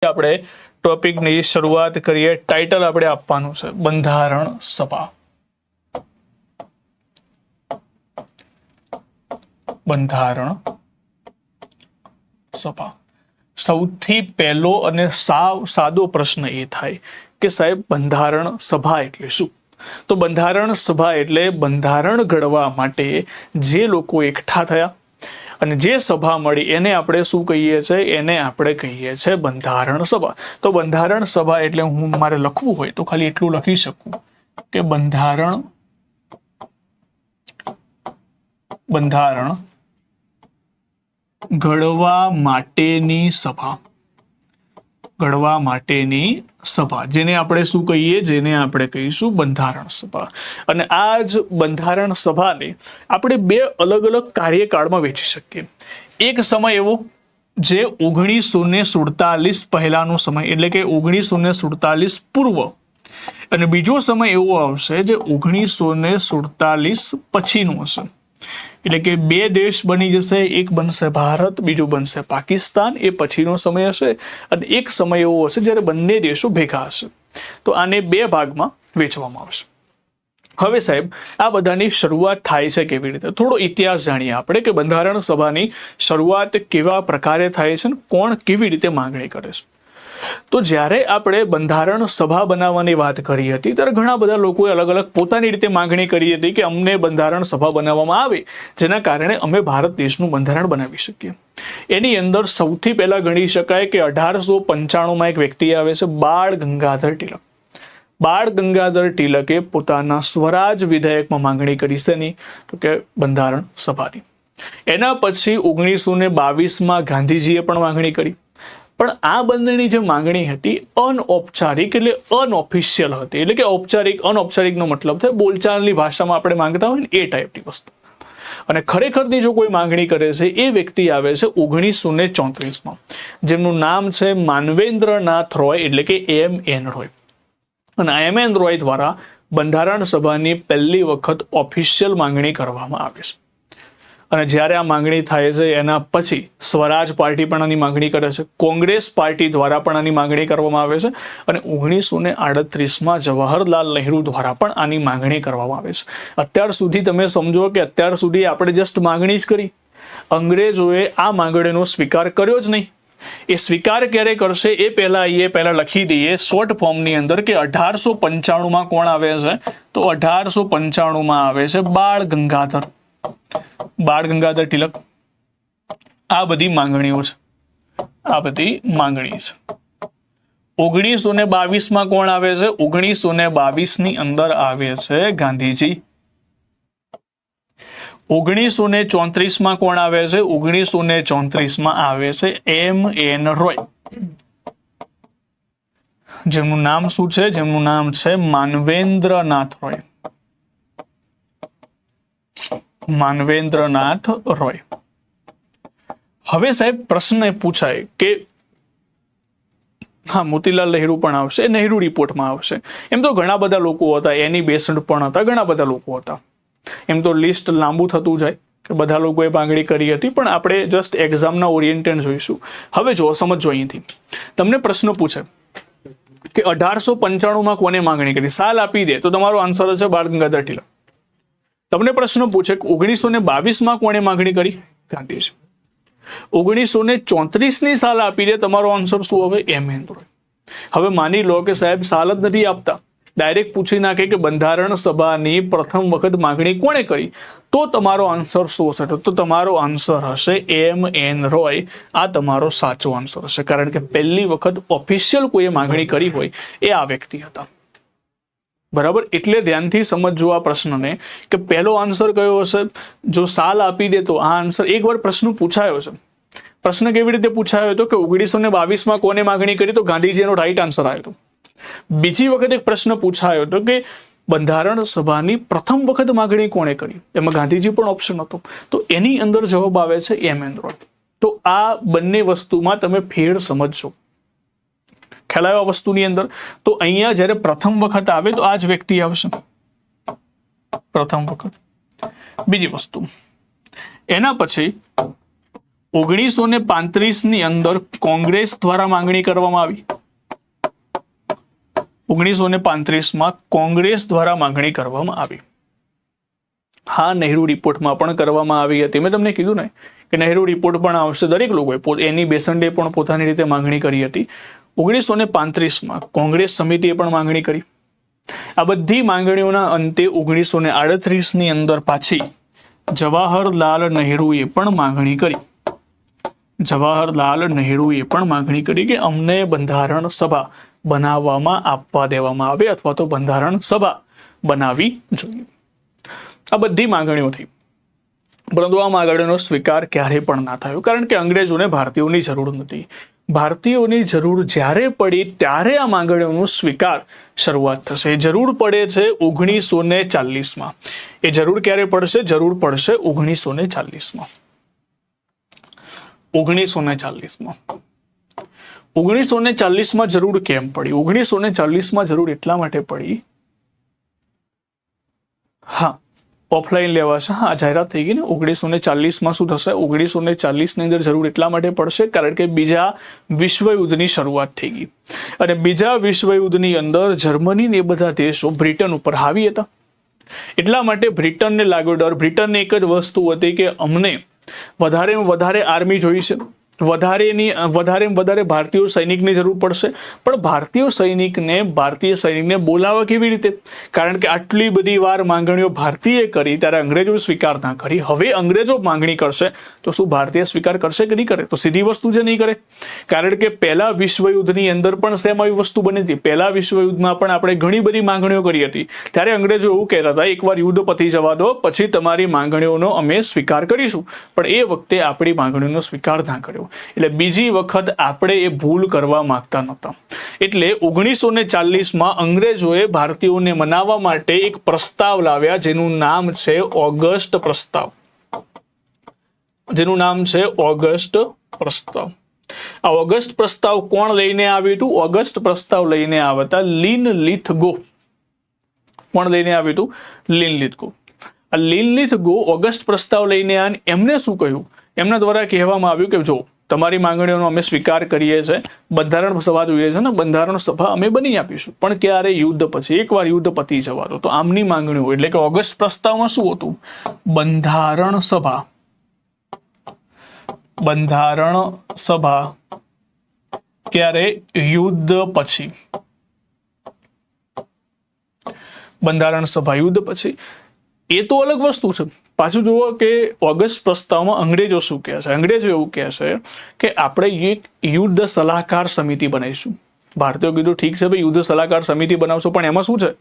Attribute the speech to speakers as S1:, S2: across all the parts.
S1: આપણે ટોપિકની શરૂઆત કરીએ। ટાઇટલ આપણે આપવાનું છે બંધારણ સભા। બંધારણ સભા સૌથી પહેલો અને સાવ સાદો પ્રશ્ન એ થાય કે સાહેબ બંધારણ સભા એટલે શું? તો બંધારણ સભા એટલે બંધારણ ઘડવા માટે જે લોકો એકઠા થયા અને જે સભા મળી એને આપણે શું કહીએ છીએ? એને આપણે કહીએ છીએ બંધારણ સભા। તો બંધારણ સભા એટલે હું મારે લખવું હોય તો ખાલી એટલું લખી શકું કે બંધારણ ઘડવા માટેની સભા। ઘડવા માટેની સભા જેને આપણે શું કહીએ? જેને આપણે કહીશું બંધારણ સભા। અને આ જ બંધારણ સભાને આપણે બે અલગ અલગ કાર્યકાળમાં વહેંચી શકીએ। એક સમય એવો જે 1947 પહેલાનો સમય એટલે કે 1947 પૂર્વ, અને બીજો સમય એવો આવશે જે 1947 પછીનો હશે। એટલે કે બે દેશ બની જશે, એક બનશે ભારત, બીજું બનશે પાકિસ્તાન, એ પછીનો સમય હશે। અને એક સમય એવો હશે જ્યારે બંને દેશો ભેગા હશે। તો આને બે ભાગમાં વહેંચવામાં આવશે। હવે સાહેબ આ બધાની શરૂઆત થાય છે કેવી રીતે? થોડો ઇતિહાસ જાણીએ આપણે કે બંધારણ સભાની શરૂઆત કેવા પ્રકારે થાય છે, કોણ કેવી રીતે માંગણી કરે છે। તો જ્યારે આપણે બંધારણ સભા બનાવવાની વાત કરી હતી ત્યારે ઘણા બધા લોકોએ અલગ અલગ પોતાની રીતે માંગણી કરી હતી કે અમને બંધારણ સભા બનાવવામાં આવે જેના કારણે અમે ભારત દેશનું બંધારણ બનાવી શકીએ। એની અંદર સૌથી પહેલા ગણી શકાય કે 1895 એક વ્યક્તિ આવે છે, બાળ ગંગાધર ટિલક। બાળ ગંગાધર ટિલકે પોતાના સ્વરાજ વિધેયકમાં માંગણી કરી છે ની તો કે બંધારણ સભાની। એના પછી 1922માં ગાંધીજીએ પણ માંગણી કરી, પણ આ બંનેની જે માંગણી હતી અનૌપચારિક એટલે અનઓફિશિયલ હતી। એટલે કે ઔપચારિક અનૌપચારિકનો મતલબ થાય બોલચાલની ભાષામાં આપણે માંગતા હોય ને એ ટાઈપની વસ્તુ। અને ખરેખરની જો કોઈ માંગણી કરે છે એ વ્યક્તિ આવે છે 1934માં, જેમનું નામ છે માનવેન્દ્રનાથ રોય એટલે કે M.N. રોય। અને M.N. રોય દ્વારા બંધારણ સભાની પહેલી વખત ઓફિશિયલ માંગણી કરવામાં આવે છે। અને જ્યારે આ માંગણી થાય છે એના પછી સ્વરાજ પાર્ટી પણ આની માંગણી કરે છે, કોંગ્રેસ પાર્ટી દ્વારા પણ આની માંગણી કરવામાં આવે છે, અને 1938માં જવાહરલાલ નહેરુ દ્વારા પણ આની માંગણી કરવામાં આવે છે। અત્યાર સુધી તમે સમજો કે અત્યાર સુધી આપણે જસ્ટ માંગણી જ કરી, અંગ્રેજોએ આ માંગણીનો સ્વીકાર કર્યો જ નહીં। એ સ્વીકાર ક્યારે કરશે એ પહેલા લખી દઈએ શોર્ટ ફોર્મની અંદર કે 1895માં કોણ આવે છે? તો 1895માં આવે છે બાળ ગંગાધર ટિલક। આ બધી માંગણીઓ છે, આ બધી માંગણી છે। 1922માં કોણ આવે છે? 1922ની અંદર આવે છે ગાંધીજી। 1934માં કોણ આવે છે? 1934માં આવે છે M.N. રોય, જેમનું નામ શું છે? જેમનું નામ છે માનવેન્દ્રનાથ રોય। માનવેન્દ્રનાથ રોય। હવે સાહેબ પ્રશ્ન પૂછાય કે હા મોતીલાલ નહેરુ પણ આવશે, નહેરુ રિપોર્ટમાં આવશે। એમ તો ઘણા બધા લોકો હતા, એની બેસન્ટ પણ હતા, ઘણા બધા લોકો હતા। એમ તો લિસ્ટ લાંબુ થતું જાય કે બધા લોકોએ માંગણી કરી હતી, પણ આપણે જસ્ટ એક્ઝામના ઓરિએન્ટેડ જોઈશું। હવે જો સમજો, અહીંથી તમને પ્રશ્ન પૂછે કે 1895માં કોને માંગણી કરી? સાલ આપી દે તો તમારો આન્સર હશે બાળ ગંગાધર ટિલક। તમને પ્રશ્ન પૂછે કે 1922માં કોણે માંગણી કરી? ગાંધીજી। 1934ની સાલ આપી દે, તમારો આન્સર શું હવે? M.N. રોય। હવે માની લો કે સાહેબ સાલ જ નથી આપતા, ડાયરેક્ટ પૂછી નાખે કે બંધારણ સભાની પ્રથમ વખત માંગણી કોણે કરી, તો તમારો આન્સર શું હશે? તો તમારો આન્સર હશે M.N. રોય। આ તમારો સાચો આન્સર હશે, કારણ કે પહેલી વખત ઓફિશિયલ કોઈએ માંગણી કરી હોય એ આ વ્યક્તિ હતા। બરાબર, એટલે ધ્યાનથી સમજો આ પ્રશ્નને કે પહેલો આન્સર કયો હશે? જો સાલ આપી દે તો આ આન્સર। એકવાર પ્રશ્ન પૂછાયો છે, પ્રશ્ન કેવી રીતે પૂછાયો હતો કે 1922માં કોને માંગણી કરી? તો ગાંધીજીનો રાઈટ આન્સર આવ્યો હતો। બીજી વખત એક પ્રશ્ન પૂછાયો હતો કે બંધારણ સભાની પ્રથમ વખત માંગણી કોણે કરી? એમાં ગાંધીજી પણ ઓપ્શન હતો, તો એની અંદર જવાબ આવે છે M.N. રોય। તો આ બંને વસ્તુમાં તમે ફેર સમજશો, ખ્યાલ આવ્યો આ વસ્તુની અંદર? તો અહીંયા જ્યારે પ્રથમ વખત આવે તો આ જ વ્યક્તિ આવશે, પ્રથમ વખત। બીજી વસ્તુ, એના પછી 1935 અંદર કોંગ્રેસ દ્વારા માંગણી કરવામાં આવી. 1935 કોંગ્રેસ દ્વારા માંગણી કરવામાં આવી. હા, નહેરુ રિપોર્ટમાં પણ કરવામાં આવી હતી. મેં તમને કીધું ને કે નહેરુ રિપોર્ટ પણ આવશે. દરેક લોકોએ એની બેસન્ડે પણ પોતાની રીતે માંગણી કરી હતી. 1935 કોંગ્રેસ સમિતિએ પણ માંગણી કરી. આ બધી માંગણીઓના અંતે 1938 અંદર પાછી જવાહરલાલ નહેરુએ પણ માંગણી કરી. જવાહરલાલ નહેરુએ પણ માંગણી કરી કે અમને બંધારણ સભા બનાવવામાં આપવા દેવામાં આવે અથવા તો બંધારણ સભા બનાવવી જોઈએ. આ બધી માંગણીઓ થઈ, પરંતુ આ માંગણીઓનો સ્વીકાર ક્યારે પણ ના થયો, કારણ કે અંગ્રેજોને ભારતીયોની જરૂર નથી. ભારતીયોની જરૂર જ્યારે પડી ત્યારે આ માંગણીઓનો સ્વીકાર શરૂઆત થશે. જરૂર પડે છે 1940. એ જરૂર ક્યારે પડશે? જરૂર પડશે 1940. 1940 જરૂર કેમ પડી? 1940 જરૂર એટલા માટે પડી, હા, ઓફલાઈન લેવાશે. હા, જાહેરાત થઈ ગઈ ને. 1940 શું થશે? 1940 અંદર જરૂર એટલા માટે પડશે કારણ કે બીજા વિશ્વયુદ્ધની શરૂઆત થઈ ગઈ, અને બીજા વિશ્વયુદ્ધની અંદર જર્મની ને એ બધા દેશો બ્રિટન ઉપર હાવી હતા. એટલા માટે બ્રિટનને લાગ્યો ડર. બ્રિટનને એક જ વસ્તુ હતી કે અમને વધારેમાં વધારે આર્મી જોઈ છે, વધારે ભારતીય સૈનિકની જરૂર પડશે. પણ ભારતીય સૈનિકને બોલાવવા કેવી રીતે? કારણ કે આટલી બધી વાર માંગણીઓ ભારતીય કરી ત્યારે અંગ્રેજો સ્વીકાર ના કરી. હવે અંગ્રેજો માંગણી કરશે તો શું ભારતીય સ્વીકાર કરશે કે નહીં કરે? તો સીધી વસ્તુ છે, નહીં કરે. કારણ કે પહેલા વિશ્વયુદ્ધની અંદર પણ સેમ આવી વસ્તુ બની હતી. પહેલા વિશ્વયુદ્ધમાં પણ આપણે ઘણી બધી માંગણીઓ કરી હતી. ત્યારે અંગ્રેજો એવું કહેતા હતા, એકવાર યુદ્ધ પતી જવા દો, પછી તમારી માંગણીઓનો અમે સ્વીકાર કરીશું. પણ એ વખતે આપણી માંગણીઓનો સ્વીકાર ના કર્યો. એટલે બીજી વખત આપણે એ ભૂલ કરવા માંગતા નહોતા. એટલે 1940 અંગ્રેજોએ ભારતીયોને મનાવવા માટે એક પ્રસ્તાવ લાવ્યા જેનું નામ છે ઓગસ્ટ પ્રસ્તાવ. આ ઓગસ્ટ પ્રસ્તાવ કોણ લઈને આવ્યું હતું? ઓગસ્ટ પ્રસ્તાવ લઈને આવ્યા હતા લિનલિથગો. કોણ લઈને આવ્યું હતું? લિનલિથગો. આ લિનલિથગો ઓગસ્ટ પ્રસ્તાવ લઈને આવ્યા. એમને શું કહ્યું? એમના દ્વારા કહેવામાં આવ્યું કે જો તમારી માંગણીઓનો અમે સ્વીકાર કરીએ છીએ, બંધારણ સભા જોઈએ છે ને, બંધારણ સભા અમે બની આપીશું, પણ ક્યારે? યુદ્ધ પછી. એકવાર યુદ્ધ પતી જવા દો. તો આમની માંગણીઓ એટલે કે ઓગસ્ટ પ્રસ્તાવમાં શું હતું? બંધારણ સભા. ક્યારે? યુદ્ધ પછી. બંધારણ સભા યુદ્ધ પછી. એ તો અલગ વસ્તુ છે. પાછું જુઓ કે ઓગસ્ટ પ્રસ્તાવમાં અંગ્રેજો શું કહે છે? અંગ્રેજો એવું કહે છે કે આપણે એક યુદ્ધ સલાહકાર સમિતિ બનાવીશું. ભારતીયો કીધું ઠીક છે ભાઈ, યુદ્ધ સલાહકાર સમિતિ બનાવશો, પણ એમાં શું છે?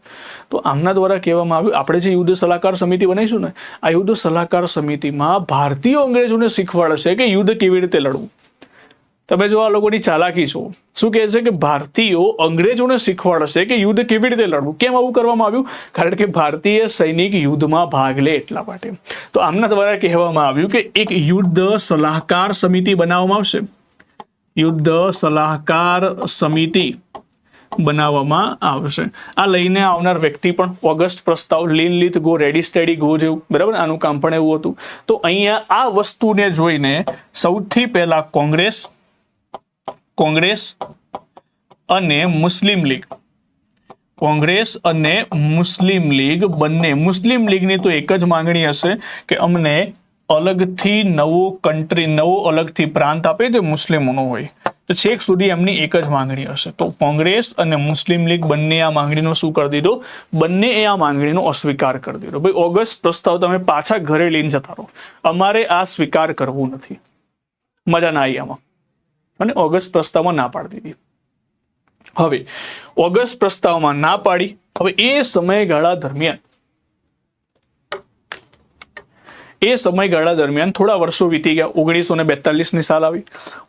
S1: તો આમના દ્વારા કહેવામાં આવ્યું આપણે જે યુદ્ધ સલાહકાર સમિતિ બનાવીશું ને, આ યુદ્ધ સલાહકાર સમિતિમાં ભારતીયો અંગ્રેજોને શીખવાડશે કે યુદ્ધ કેવી રીતે લડવું. તમે જો આ લોકોની ચાલાકી છો, શું કહે છે કે ભારતીયો અંગ્રેજોને શીખવાડશે કે યુદ્ધ કેવી રીતે લડવું. કેમ આવું કરવામાં આવ્યું? કારણ કે ભારતીય સૈનિક યુદ્ધમાં ભાગ લે એટલા માટે. તો આમના દ્વારા કહેવામાં આવ્યું કે એક યુદ્ધ સલાહકાર સમિતિ બનાવવામાં આવશે. યુદ્ધ સલાહકાર સમિતિ બનાવવામાં આવશે. આ લઈને આવનાર વ્યક્તિ પણ ઓગસ્ટ પ્રસ્તાવ, લિનલિથગો, રેડી સ્ટેડી ગો જેવું, બરાબર, આનું કામ પણ એવું હતું. તો અહીંયા આ વસ્તુને જોઈને સૌથી પહેલા કોંગ્રેસ અને મુસ્લિમ લીગ, બંને. મુસ્લિમ લીગની તો એક જ માંગણી હશે કે અમને અલગથી નવો અલગથી પ્રાંત આપે જે મુસ્લિમોનો હોય. તો છેક સુધી એમની એક જ માંગણી હશે. તો કોંગ્રેસ અને મુસ્લિમ લીગ બંને આ માંગણીનો શું કરી દીધો? બંને આ માંગણીનો અસ્વીકાર કરી દીધો. ભાઈ ઓગસ્ટ પ્રસ્તાવ તમે પાછા ઘરે લઈને જતા રહો, અમારે આ સ્વીકાર કરવું નથી. મજા ના આવી આમાં, અને ઓગસ્ટ પ્રસ્તાવમાં ના પાડી દીધી. હવે ઓગસ્ટ પ્રસ્તાવમાં ના પાડી. હવે એ સમયગાળા દરમિયાન થોડા વર્ષો વીતી ગયા. 1942ની સાલ આવી.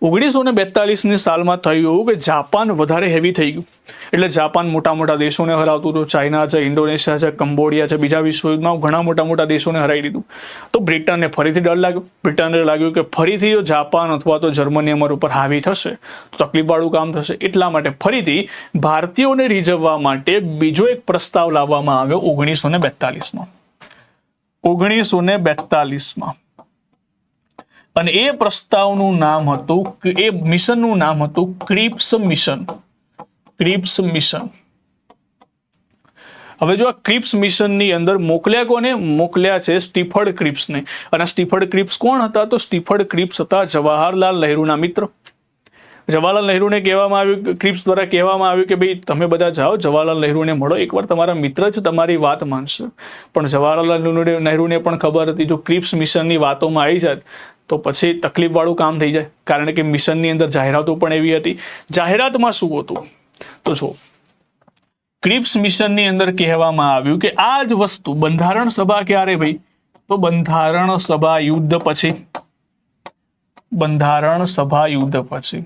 S1: 1942ની સાલમાં થયું એવું કે જાપાન વધારે હેવી થઈ ગયું. એટલે જાપાન મોટા દેશોને હરાવતું હતું. ચાઇના છે, ઇન્ડોનેશિયા છે, કંબોડિયા છે. બીજા વિશ્વયુદ્ધમાં ઘણા મોટા દેશોને હરાવી દીધું. તો બ્રિટનને ફરીથી ડર લાગ્યો. બ્રિટનને લાગ્યું કે ફરીથી જો જાપાન અથવા તો જર્મની અમારા ઉપર હાવી થશે તો તકલીફવાળું કામ થશે. એટલા માટે ફરીથી ભારતીયોને રીઝવવા માટે બીજો એક પ્રસ્તાવ લાવવામાં આવ્યો 1942માં. અને એ પ્રસ્તાવનું નામ હતું, એ મિશનનું નામ હતું ક્રિપ્સ મિશન. Cripps mission. હવે જો આ ક્રિપ્સ મિશનની અંદર મોકલ્યા કોને? મોકલ્યા છે સ્ટીફર્ડ ક્રિપ્સને. અને સ્ટીફર્ડ ક્રિપ્સ કોણ હતા? તો સ્ટીફર્ડ ક્રિપ્સ હતા જવાહરલાલ નહેરુના મિત્ર. જવાહરલાલ નહેરુને કહેવામાં આવ્યું, ક્રિપ્સ દ્વારા કહેવામાં આવ્યું કે ભાઈ તમે બધા જાઓ જવાહરલાલ નહેરુને મળો, એકવાર તમારા મિત્ર જ તમારી વાત માનશે. પણ જવાહરલાલ નહેરુને પણ ખબર હતી જો ક્રિપ્સ મિશનની વાતોમાં આવી જાય તો પછી તકલીફવાળું કામ થઈ જાય, કારણ કે મિશનની અંદર જાહેરાતો પણ એવી હતી. જાહેરાતમાં શું હતું? તો જો ક્રિપ્સ મિશનની અંદર કહેવામાં આવ્યું કે આ જ વસ્તુ બંધારણ સભા ક્યારે ભાઈ? તો બંધારણ સભા યુદ્ધ પછી. બંધારણ સભા યુદ્ધ પછી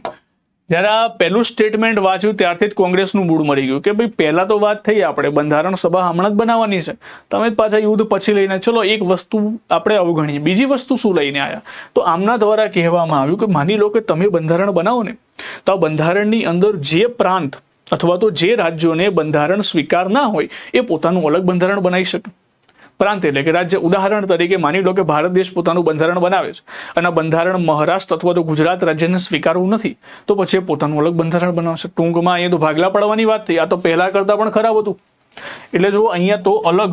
S1: જ્યારે આ પહેલું સ્ટેટમેન્ટ વાંચ્યું ત્યારથી જ કોંગ્રેસનું મૂડ મરી ગયું કે ભાઈ પહેલા તો વાત થઈ આપણે બંધારણ સભા હમણાં જ બનાવવાની છે, તમે પાછા યુદ્ધ પછી લઈને ચલો એક વસ્તુ આપણે અવગણીએ, બીજી વસ્તુ શું લઈને આવ્યા? તો આમના દ્વારા કહેવામાં આવ્યું કે માની લો કે તમે બંધારણ બનાવો ને તો આ બંધારણની અંદર જે પ્રાંત અથવા તો જે રાજ્યોને બંધારણ સ્વીકાર ના હોય એ પોતાનું અલગ બંધારણ બનાવી શકે. પ્રાંત એટલે કે રાજ્ય. ઉદાહરણ તરીકે માની લો કે ભારત દેશ પોતાનું બંધારણ બનાવે છે અને બંધારણ મહારાષ્ટ્ર અથવા તો ગુજરાત રાજ્યને સ્વીકારવું નથી, તો પછી પોતાનું અલગ બંધારણ બનાવશે. ટૂંકમાં અહીંયા તો ભાગલા પડવાની વાત થઈ. આ તો પહેલા કરતા પણ ખરાબ હતું. એટલે જો અહીંયા તો અલગ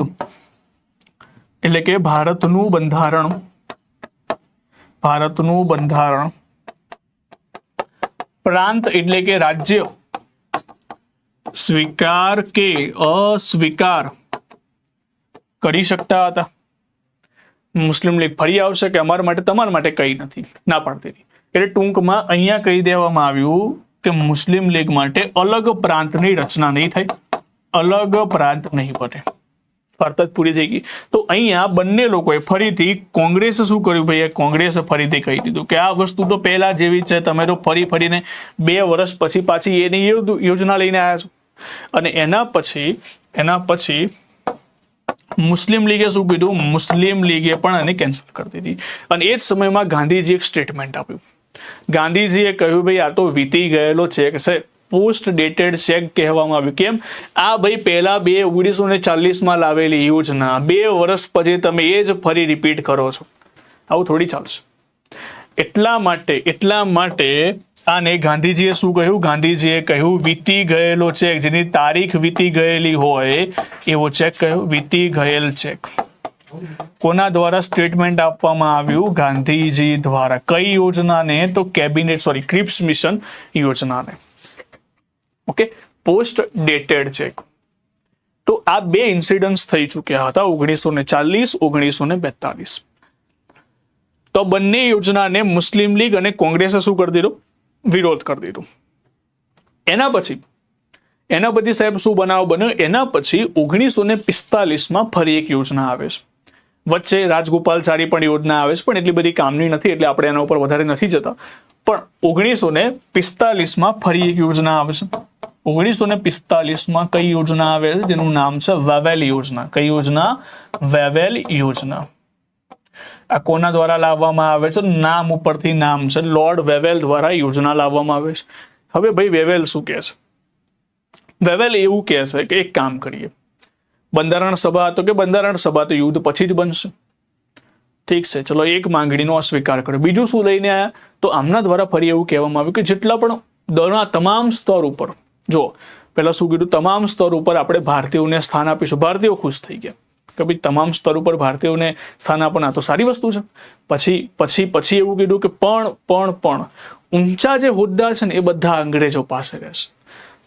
S1: એટલે કે ભારતનું બંધારણ પ્રાંત એટલે કે રાજ્ય સ્વીકાર કે અસ્વીકાર કરી શકતા હતા. મુસ્લિમ લીગ ફરી આવશે કે અમારા માટે તમારા માટે કંઈ નથી, ના પાડતી હતી. એટલે ટૂંકમાં અહીંયા કહી દેવામાં આવ્યું કે મુસ્લિમ લીગ માટે અલગ પ્રાંતની રચના નહીં થાય, અલગ પ્રાંત નહીં બને. વાર્તા પૂરી થઈ ગઈ. તો અહીંયા બંને લોકોએ ફરીથી, કોંગ્રેસે શું કર્યું ભાઈ? કોંગ્રેસે ફરીથી કહી દીધું કે આ વસ્તુ તો પહેલા જેવી છે, તમે તો ફરીને 2 વર્ષ પછી પાછી એની યોજના લઈને આવ્યા છો. અને એના પછી મુસ્લિમ લીગે શું કીધું? મુસ્લિમ લીગે પણ એને કેન્સલ કરી દીધી. અને એ જ સમયમાં ગાંધીજી એક સ્ટેટમેન્ટ આપ્યું. ગાંધીજીએ કહ્યું ભાઈ આ તો વીતી ગયેલો ચેક છે, પોસ્ટ ડેટેડ ચેક કહેવામાં આવ્યું. કેમ? આ ભાઈ પહેલા 1940માં લાવેલી યોજના 2 વર્ષ પછી તમે એ જ ફરી રિપીટ કરો છો, આવું થોડી ચાલશે. એટલા માટે આને ગાંધીજીએ શું કહ્યું? ગાંધીજીએ કહ્યું વીતી ગયેલો ચેક, જેની તારીખ વીતી ગયેલી હોય એવો ચેક કહ્યું, વીતી ગયેલ ચેક. કોના દ્વારા સ્ટેટમેન્ટ આપવામાં આવ્યું? ગાંધીજી દ્વારા. કઈ યોજનાને? તો ક્રિપ્સ મિશન યોજનાને. Okay, post dated check. તો આ 2 ઇન્સિડન્ટ્સ થઈ ચૂક્યા હતા 1940, 1942. તો બંને યોજનાને મુસ્લિમ લીગ અને કોંગ્રેસે શું કરી દીધું? વિરોધ કરી દીધું. એના પછી સાહેબ શું બનાવ બન્યો? એના પછી 1945માં ફરી એક યોજના આવે છે. વચ્ચે રાજગોપાલચારી પણ યોજના આવે છે, પણ એટલી બધી કામની નથી એટલે આપણે એના ઉપર વધારે નથી જતા. પણ 1945માં ફરી એક યોજના આવે છે. 1945માં કઈ યોજના આવે છે? જેનું નામ છે વેવેલ યોજના. કઈ યોજના? વેવેલ યોજના. આ કોના દ્વારા લાવવામાં આવે છે? નામ ઉપરથી નામ છે, લોર્ડ વેવેલ દ્વારા યોજના લાવવામાં આવે છે. હવે ભાઈ વેવેલ શું કહે છે? વેવેલ એવું કહે છે કે એક કામ કરીએ, બંધારણ સભા તો યુદ્ધ પછી જ બનશે. ઠીક છે, ચલો એક માંગણીનો અસ્વીકાર કર્યો. બીજું શું લઈને આવ્યા? તો આમના દ્વારા ફરી એવું કહેવામાં આવ્યું કે જેટલા પણ દળના તમામ સ્તર ઉપર, જો પહેલા શું કીધું? તમામ સ્તર ઉપર આપણે ભારતીયોને સ્થાન આપીશું. ભારતીયો ખુશ થઈ ગયા કે ભાઈ તમામ સ્તર ઉપર ભારતીયોને સ્થાન આપવાના તો સારી વસ્તુ છે. પછી એવું કીધું કે પણ ઊંચા જે હોદ્દા છે ને એ બધા અંગ્રેજો પાસે રહેશે.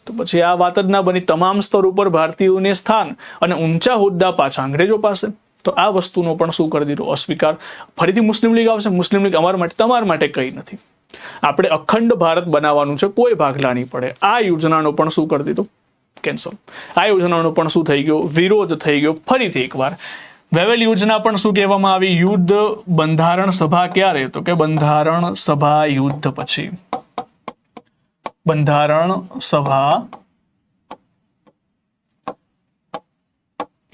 S1: તો પછી આ વાત જ ના બની. તમામ સ્તર ઉપર ભારતીયોને સ્થાન અને ઊંચા હોદ્દા પાછા અંગ્રેજો પાસે. તો આ વસ્તુનો પણ શું કરી દીધું? અસ્વીકાર. ફરીથી મુસ્લિમ લીગ આવશે. મુસ્લિમ લીગ અમારા માટે તમારા માટે કંઈ નથી, આપણે અખંડ ભારત બનાવવાનું છે, કોઈ ભાગલા નહીં પડે. આ યોજનાનો પણ શું કરી દીધું? કેન્સલ. આ યોજનાનો પણ શું થઈ ગયો? વિરોધ થઈ ગયો. ફરીથી એકવાર વેવેલ યોજના પણ શું કહેવામાં આવી? યુદ્ધ. બંધારણ સભા ક્યારે? તો કે બંધારણ સભા યુદ્ધ પછી. બંધારણ સભા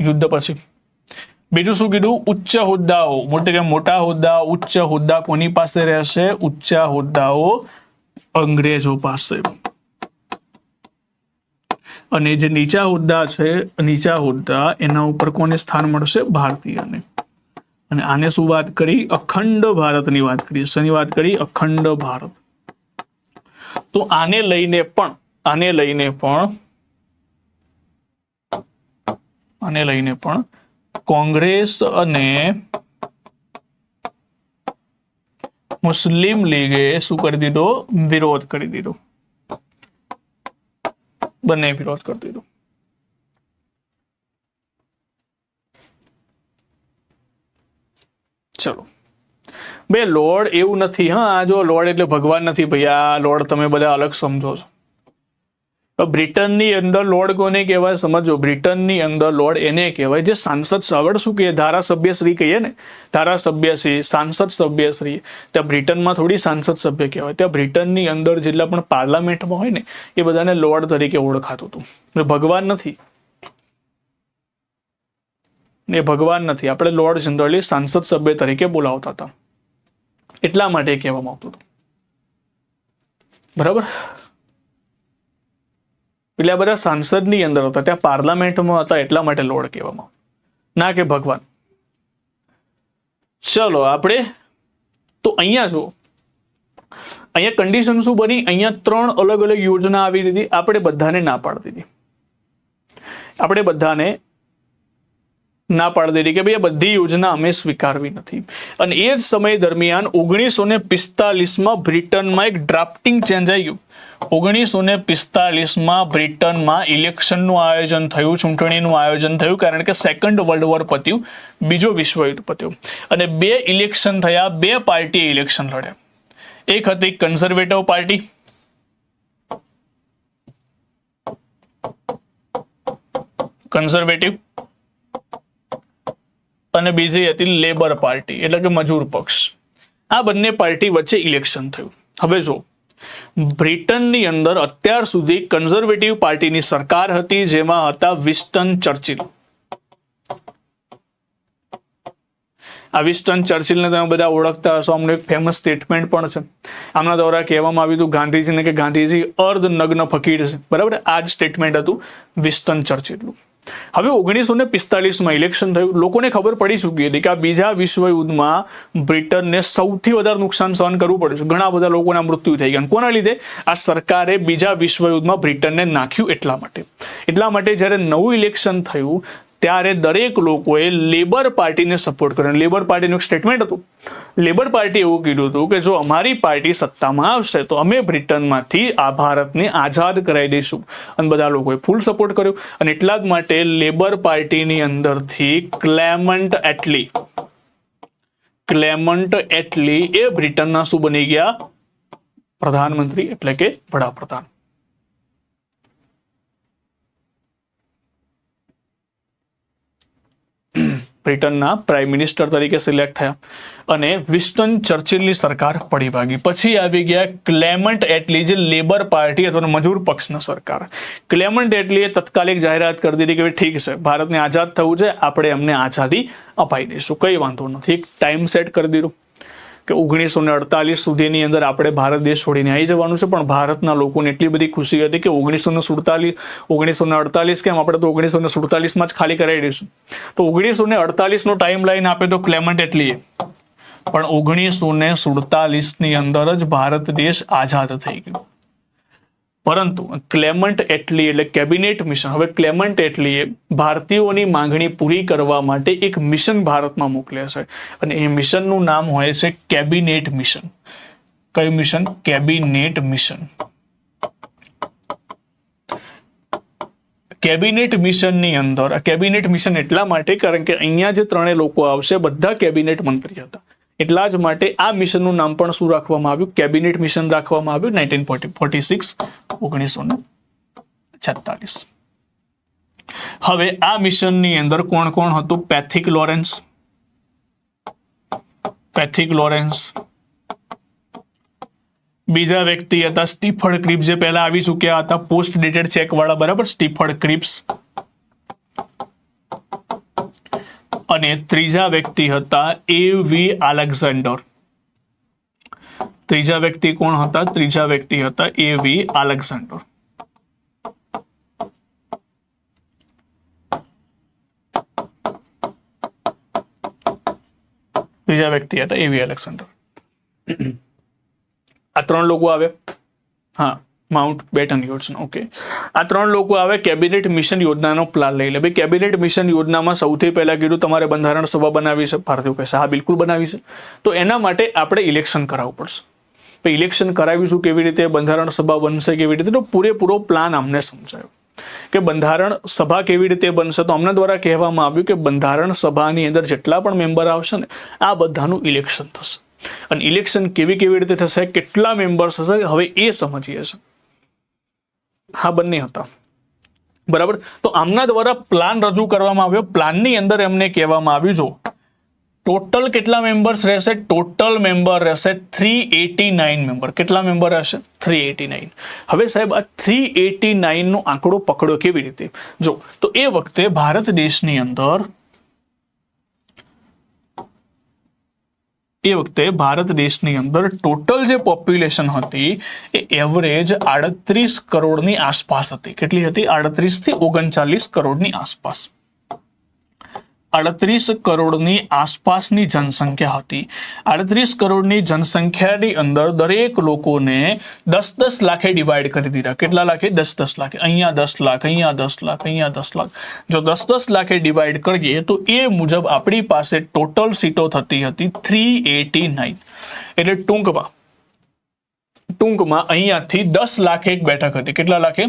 S1: યુદ્ધ પછી. બીજું શું કીધું? ઉચ્ચ હોદ્દાઓ, મોટા હોદ્દા, ઉચ્ચ હોદ્દા કોની પાસે રહેશે? ઉચ્ચ હોદ્દાઓ અંગ્રેજો પાસે. અને જે નીચા હોદ્દા છે, નીચા હોદ્દા એના ઉપર કોને સ્થાન મળશે? ભારતીયને. અને આને શું વાત કરી? અખંડ ભારતની વાત કરી. શેની વાત કરી? અખંડ ભારત. તો આને લઈને પણ કોંગ્રેસ અને મુસ્લિમ લીગે શું કરી દીધો? વિરોધ કરી દીધો. બંને વિરોધ કરી દીધો. ચલો બે લોર્ડ એવું નથી. હા, આ જો લોર્ડ એટલે ભગવાન નથી ભાઈ. આ લોર્ડ તમે બધા અલગ સમજો છો. બ્રિટનની અંદર લોર્ડ કોને કહેવાય? સમજો. બ્રિટનની અંદર લોર્ડ એને કહેવાય જે સાંસદ આવડ શું કહીએ? ધારાસભ્ય શ્રી કહીએ ને, ધારાસભ્ય શ્રી, સાંસદ સભ્ય શ્રી. ત્યાં બ્રિટનમાં થોડી સાંસદ સભ્ય કહેવાય. ત્યાં બ્રિટનની અંદર જેટલા પણ પાર્લામેન્ટમાં હોય ને એ બધાને લોર્ડ તરીકે ઓળખાતું હતું. ભગવાન નથી, એ ભગવાન નથી. આપણે લોર્ડ જનરલી સાંસદ સભ્ય તરીકે બોલાવતા હતા, એટલા માટે કહેવામાં આવતું હતું. બરાબર? એટલે આ બધા સાંસદની અંદર હતા, ત્યાં પાર્લામેન્ટમાં હતા, એટલા માટે લોર્ડ કહેવામાં આવે, ના કે ભગવાન. ચલો આપણે તો અહીંયા જો અહીંયા કન્ડિશન શું બની? અહીંયા 3 અલગ અલગ યોજના આવી હતી. આપણે બધાને ના પાડી દીધી. કે ભાઈ આ બધી યોજના અમે સ્વીકારવી નથી. અને એ જ સમય દરમિયાન 1945માં બ્રિટનમાં એક ડ્રાફ્ટિંગ ચેન્જ આવી ગયું. 1945માં બ્રિટનમાં ઇલેક્શનનું આયોજન થયું, ચૂંટણીનું આયોજન થયું, કારણ કે સેકન્ડ વર્લ્ડ વોર પત્યું, બીજો વિશ્વયુદ્ધ પત્યું, અને 2 ઇલેક્શન થયા. 2 પાર્ટીએ ઇલેક્શન લડ્યા. એક હતી કન્ઝર્વેટિવ પાર્ટી, અને બીજી હતી લેબર પાર્ટી, એટલે કે મજૂર પક્ષ. આ બંને પાર્ટી વચ્ચે ઇલેક્શન થયું. હવે જો બ્રિટનની અંદર અત્યાર સુધી કન્ઝર્વેટિવ પાર્ટીની સરકાર હતી, જેમાં હતા વિન્સ્ટન ચર્ચિલ. આ વિન્સ્ટન ચર્ચિલને તમે બધા ઓળખતા હશો. આમનું એક ફેમસ સ્ટેટમેન્ટ પણ છે. આમના દ્વારા કહેવામાં આવ્યું હતું ગાંધીજીને કે ગાંધીજી અર્ધનગ્ન ફકીર છે. બરાબર? આ જ સ્ટેટમેન્ટ હતું વિન્સ્ટન ચર્ચિલનું. હવે 1945માં ઇલેક્શન થયું. લોકોને ખબર પડી ચૂકી હતી કે આ બીજા વિશ્વયુદ્ધમાં બ્રિટનને સૌથી વધારે નુકસાન સહન કરવું પડે છે. ઘણા બધા લોકોના મૃત્યુ થઈ ગયા. કોના લીધે? આ સરકારે બીજા વિશ્વયુદ્ધમાં બ્રિટનને નાખ્યું એટલા માટે. જ્યારે નવું ઇલેક્શન થયું ત્યારે દરેક લોકોએ લેબર પાર્ટીને સપોર્ટ કર્યો. લેબર પાર્ટીનું એક સ્ટેટમેન્ટ હતું. લેબર પાર્ટી એવું કીધું હતું કે જો અમારી પાર્ટી સત્તામાં આવશે તો અમે બ્રિટનમાંથી આ ભારતને આઝાદ કરાવી દઈશું. અને બધા લોકોએ ફૂલ સપોર્ટ કર્યો. અને એટલા જ માટે લેબર પાર્ટીની અંદરથી ક્લેમન્ટ એટલી એ બ્રિટનના શું બની ગયા? પ્રધાનમંત્રી, એટલે કે વડાપ્રધાન. બ્રિટનના પ્રાઇમ મિનિસ્ટર તરીકે સિલેક્ટ થયા અને વિન્સ્ટન ચર્ચિલની સરકાર પડી ભાગી. પછી આવી ગયા ક્લેમન્ટ એટલી, જે લેબર પાર્ટી અથવા મજૂર પક્ષની સરકાર. ક્લેમન્ટ એટલીએ તત્કાલિક જાહેરાત કરી દીધી કે ઠીક છે, ભારતને આઝાદ થવું છે, આપણે એમને આઝાદી અપાઈ દઈશું, કઈ વાંધો નથી. એક ટાઈમ સેટ કરી દીધો કે 1948 સુધીની અંદર આપણે ભારત દેશ છોડીને આવી જવાનું છે. પણ ભારતના લોકોને એટલી બધી ખુશી હતી કે 1948 કેમ, આપણે તો 1947માં જ ખાલી કરાવી દઈશું. તો 1948નો ટાઈમ લાઈન આપે તો ક્લેમન્ટ એટલીએ, પણ 1947ની અંદર જ ભારત દેશ આઝાદ થઈ ગયો. પરંતુ ક્લેમન્ટ એટલી એટલે કેબિનેટ મિશન. હવે ક્લેમન્ટ એટલીએ ભારતીયોની માંગણી પૂરી કરવા માટે એક મિશન ભારતમાં મોકલે છે અને એ મિશનનું નામ હોય છે કેબિનેટ મિશન. કયું મિશન? Cabinet mission. કેબિનેટ મિશનની અંદર કેબિનેટ મિશન એટલા માટે કારણ કે અહીંયા જે 3 લોકો આવશે બધા કેબિનેટ મંત્રી હતા. એટલા જ માટે આ મિશનનું નામ પણ શું રાખવામાં આવ્યું? કેબિનેટ મિશન રાખવામાં આવ્યું. 1946. હવે આ મિશનની અંદર કોણ કોણ હતું? Pethick Lawrence. બીજા વ્યક્તિ હતા સ્ટીફર્ડ ક્રિપ્સ, જે પહેલા આવી ચૂક્યા હતા, પોસ્ટ ડેટેડ ચેક વાળા. બરાબર? સ્ટીફર્ડ ક્રિપ્સ. અને ત્રીજા વ્યક્તિ હતા એવી આલેક્ઝાન્ડર. ત્રીજા વ્યક્તિ કોણ હતા? ત્રીજા વ્યક્તિ હતા એવી આલેક્ઝાન્ડર. ત્રીજા વ્યક્તિ હતા એવી અલેક્ઝાન્ડર. આ 3 લોકો આવે. હા, માઉન્ટ બેટન યોજના. ઓકે, આ 3 લોકો આવે. કેબિનેટ મિશન યોજનાનો પ્લાન લઈ લે. ભાઈ કેબિનેટ મિશન યોજનામાં સૌથી પહેલા કીધું તમારે બંધારણ સભા બનાવી છે. ભારતીય કહેશે હા બિલકુલ બનાવી છે. તો એના માટે આપણે ઇલેક્શન કરાવવું પડશે. તો ઇલેક્શન કરાવીશું કેવી રીતે, બંધારણ સભા બનશે કેવી રીતે, તો પૂરેપૂરો પ્લાન અમને સમજાયો કે બંધારણ સભા કેવી રીતે બનશે. તો અમને દ્વારા કહેવામાં આવ્યું કે બંધારણ સભાની અંદર જેટલા પણ મેમ્બર આવશે ને આ બધાનું ઇલેક્શન થશે. અને ઇલેક્શન કેવી રીતે થશે, કેટલા મેમ્બર્સ હશે, હવે એ સમજીએ છીએ. હા, બંને હતા. બરાબર. તો આમના દ્વારા પ્લાન રજૂ કરવામાં આવ્યો. પ્લાનની અંદર એમને કહેવામાં આવ્યું જો ટોટલ કેટલા મેમ્બર્સ રહેશે, ટોટલ મેમ્બર રહેશે 389 મેમ્બર. કેટલા મેમ્બર રહેશે? 389. હવે સાહેબ આ 389 નો આંકડો પકડો કેવી રીતે? જો તો એ વખતે ભારત દેશની અંદર ટોટલ જે પોપ્યુલેશન હતી એ એવરેજ 38 કરોડની આસપાસ હતી. કેટલી હતી? 38 થી 39 કરોડની આસપાસ. 38 કરોડની આસપાસની જનસંખ્યા હતી. 38 કરોડની જનસંખ્યાની અંદર દરેક લોકોને 10-10 લાખે ડિવાઈડ કરી દીધા. કેટલા લાખે? 10-10 લાખે. અહીંયા 10 લાખ, અહીંયા 10 લાખ, અહીંયા 10 લાખ. જો 10-10 લાખે ડિવાઈડ કરીએ તો એ મુજબ આપણી પાસે ટોટલ સીટો થતી હતી 389. એટલે ટૂંકમાં અહીંયાથી 10 લાખ એક બેઠક હતી. કેટલા લાખે?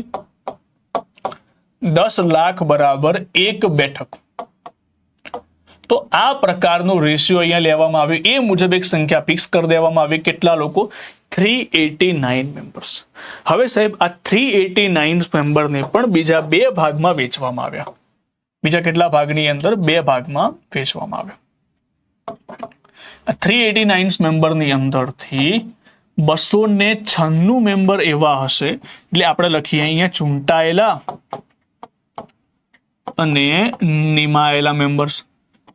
S1: 10 લાખ બરાબર એક બેઠક. તો આ પ્રકારનો રેશિયો અહીંયા લેવામાં આવ્યો. એ મુજબ એક સંખ્યા ફિક્સ કરી દેવામાં આવી. કેટલા લોકો? 389 મેમ્બર્સ. હવે સાહેબ આ 389 મેમ્બરને પણ બીજા 2 ભાગમાં વેચવામાં આવ્યા. બીજા કેટલા ભાગની અંદર? 2 ભાગમાં વેચવામાં આવ્યા. આ 389 મેમ્બરની અંદરથી 296 મેમ્બર એવા હશે, એટલે આપણે લખીએ અહીંયા ચૂંટાયેલા અને નિમાયેલા મેમ્બર્સ.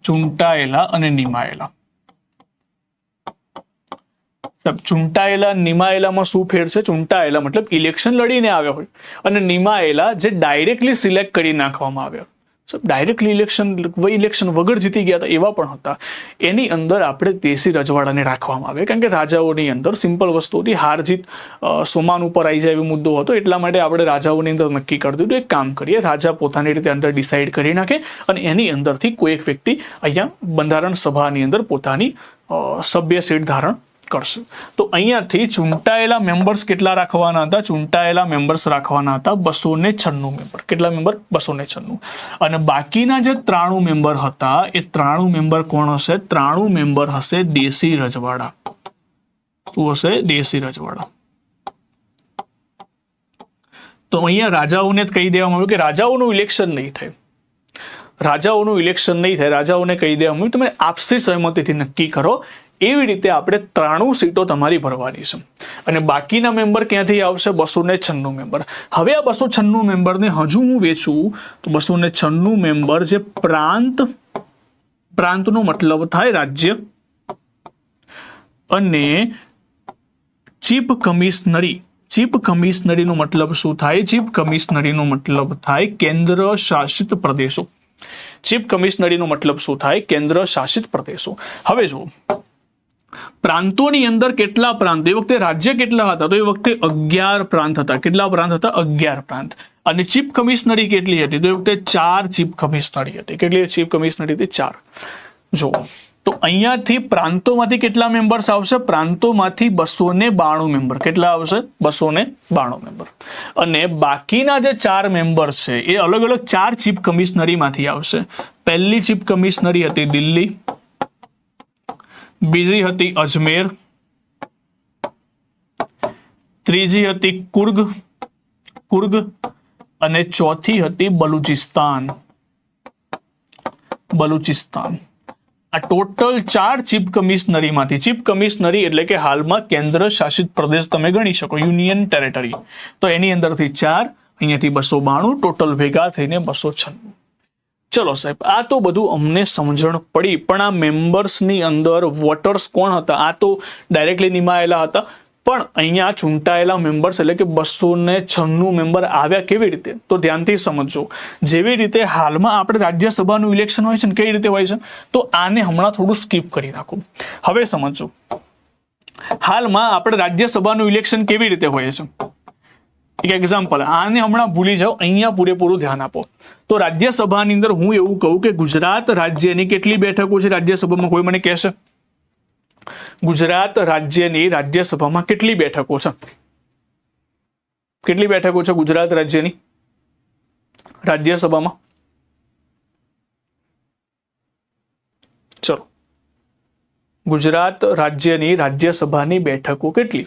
S1: ચૂંટાયેલા અને નિમાયેલા. ચૂંટાયેલા નિમાયેલામાં શું ફેર છે? ચૂંટાયેલા મતલબ ઇલેક્શન લડીને આવ્યા હોય અને નિમાયેલા જે ડાયરેક્ટલી સિલેક્ટ કરી નાખવામાં આવ્યા. ડાયરેક્ટલી ઇલેક્શન વગર જીતી ગયા હતા એવા પણ હતા. એની અંદર આપણે દેશી રજવાડાને રાખવામાં આવે, કારણ કે રાજાઓની અંદર સિમ્પલ વસ્તુ હતી, હાર જીત સોમાન ઉપર આવી જાય એવો મુદ્દો હતો. એટલા માટે આપણે રાજાઓની અંદર નક્કી કરી દીધું એક કામ કરીએ, રાજા પોતાની રીતે અંદર ડિસાઈડ કરી નાખે અને એની અંદરથી કોઈ એક વ્યક્તિ અહીંયા બંધારણ સભાની અંદર પોતાની સભ્ય સીટ ધારણ કરશે. તો અહીંયાથી ચૂંટાયેલા મેમ્બર્સ કેટલા રાખવાના હતા? ચૂંટાયેલા મેમ્બર્સ રાખવાના હતા 296 મેમ્બર. કેટલા મેમ્બર? 296. અને બાકીના જે 93 મેમ્બર હતા એ 93 મેમ્બર કોણ હશે? 93 મેમ્બર હશે દેશી રજવાડા. શું હશે? દેશી રજવાડા. તો અહીંયા રાજાઓને જ કહી દેવામાં આવ્યું કે રાજાઓનું ઇલેક્શન નહીં થાય. રાજાઓનું ઇલેક્શન નહીં થાય. રાજાઓને કહી દેવામાં આવ્યું તમે આપસી સહમતિથી નક્કી કરો. એવી રીતે આપણે 93 સીટો તમારી ભરવાની છે. અને બાકીના મેમ્બર ક્યાંથી આવશે? 296 મેમ્બર. હવે આ 296 મેમ્બરને હજુ હું વેચું તો 296 મેમ્બર જે પ્રાંતનો મતલબ થાય રાજ્ય, અને ચીફ કમિશનરીનો મતલબ શું થાય? ચીફ કમિશનરીનો મતલબ થાય કેન્દ્ર શાસિત પ્રદેશો. ચીફ કમિશનરીનો મતલબ શું થાય? કેન્દ્ર શાસિત પ્રદેશો. હવે જો પ્રાંતોની અંદર કેટલા પ્રાંત? એ વખતે રાજ્ય કેટલા હતા? તો એ વખતે 11 પ્રાંત હતા. કેટલા પ્રાંત હતા? 11 પ્રાંત. અને ચીફ કમિશનરી કેટલી હતી? તો એ વખતે 4 ચીફ કમિશનરી હતી. કેટલી ચીફ કમિશનરી હતી? 4. જો તો અહીંયાથી પ્રાંતોમાંથી કેટલા મેમ્બર્સ આવશે? પ્રાંતોમાંથી 292 મેમ્બર. કેટલા આવશે? 292 મેમ્બર. અને બાકીના જે 4 મેમ્બર છે એ અલગ અલગ 4 ચીફ કમિશનરીમાંથી આવશે. પહેલી ચીફ કમિશનરી હતી દિલ્હી, બીજી હતી અજમેર, ત્રીજી હતી કુર્ગ અને ચોથી હતી બલુચિસ્તાન. આ ટોટલ 4 ચીફ કમિશનરીમાંથી, ચીફ કમિશનરી એટલે કે હાલમાં કેન્દ્ર શાસિત પ્રદેશ તમે ગણી શકો, યુનિયન ટેરેટરી. તો એની અંદરથી 4, અહીંયાથી 292, ટોટલ ભેગા થઈને 296. ચલો સાહેબ, આ તો બધું અમને સમજણ પડી, પણ આ મેમ્બર્સની અંદર વોટર્સ કોણ હતા? આ તો ડાયરેક્ટલી નિમાયેલા હતા. પણ અહીંયા ચૂંટાયેલા મેમ્બર્સ એટલે કે 296 મેમ્બર આવ્યા કેવી રીતે? તો ધ્યાનથી સમજો. જેવી રીતે હાલમાં આપણે રાજ્યસભાનું ઇલેક્શન હોય છે ને, કઈ રીતે હોય છે, તો આને હમણાં થોડું સ્કીપ કરી નાખો. હવે સમજો હાલમાં આપણે રાજ્યસભાનું ઇલેક્શન કેવી રીતે હોય છે. એક એક્ઝામ્પલ, આને હમણાં ભૂલી જાઓ, અહીંયા પૂરેપૂરું ધ્યાન આપો. તો રાજ્યસભાની અંદર હું એવું કહું કે ગુજરાત રાજ્યની કેટલી બેઠકો છે રાજ્યસભામાં? કોઈ મને કહેશે ગુજરાત રાજ્યની રાજ્યસભામાં કેટલી બેઠકો છે? કેટલી બેઠકો છે ગુજરાત રાજ્યની રાજ્યસભામાં? ચલો, ગુજરાત રાજ્યની રાજ્યસભાની બેઠકો કેટલી?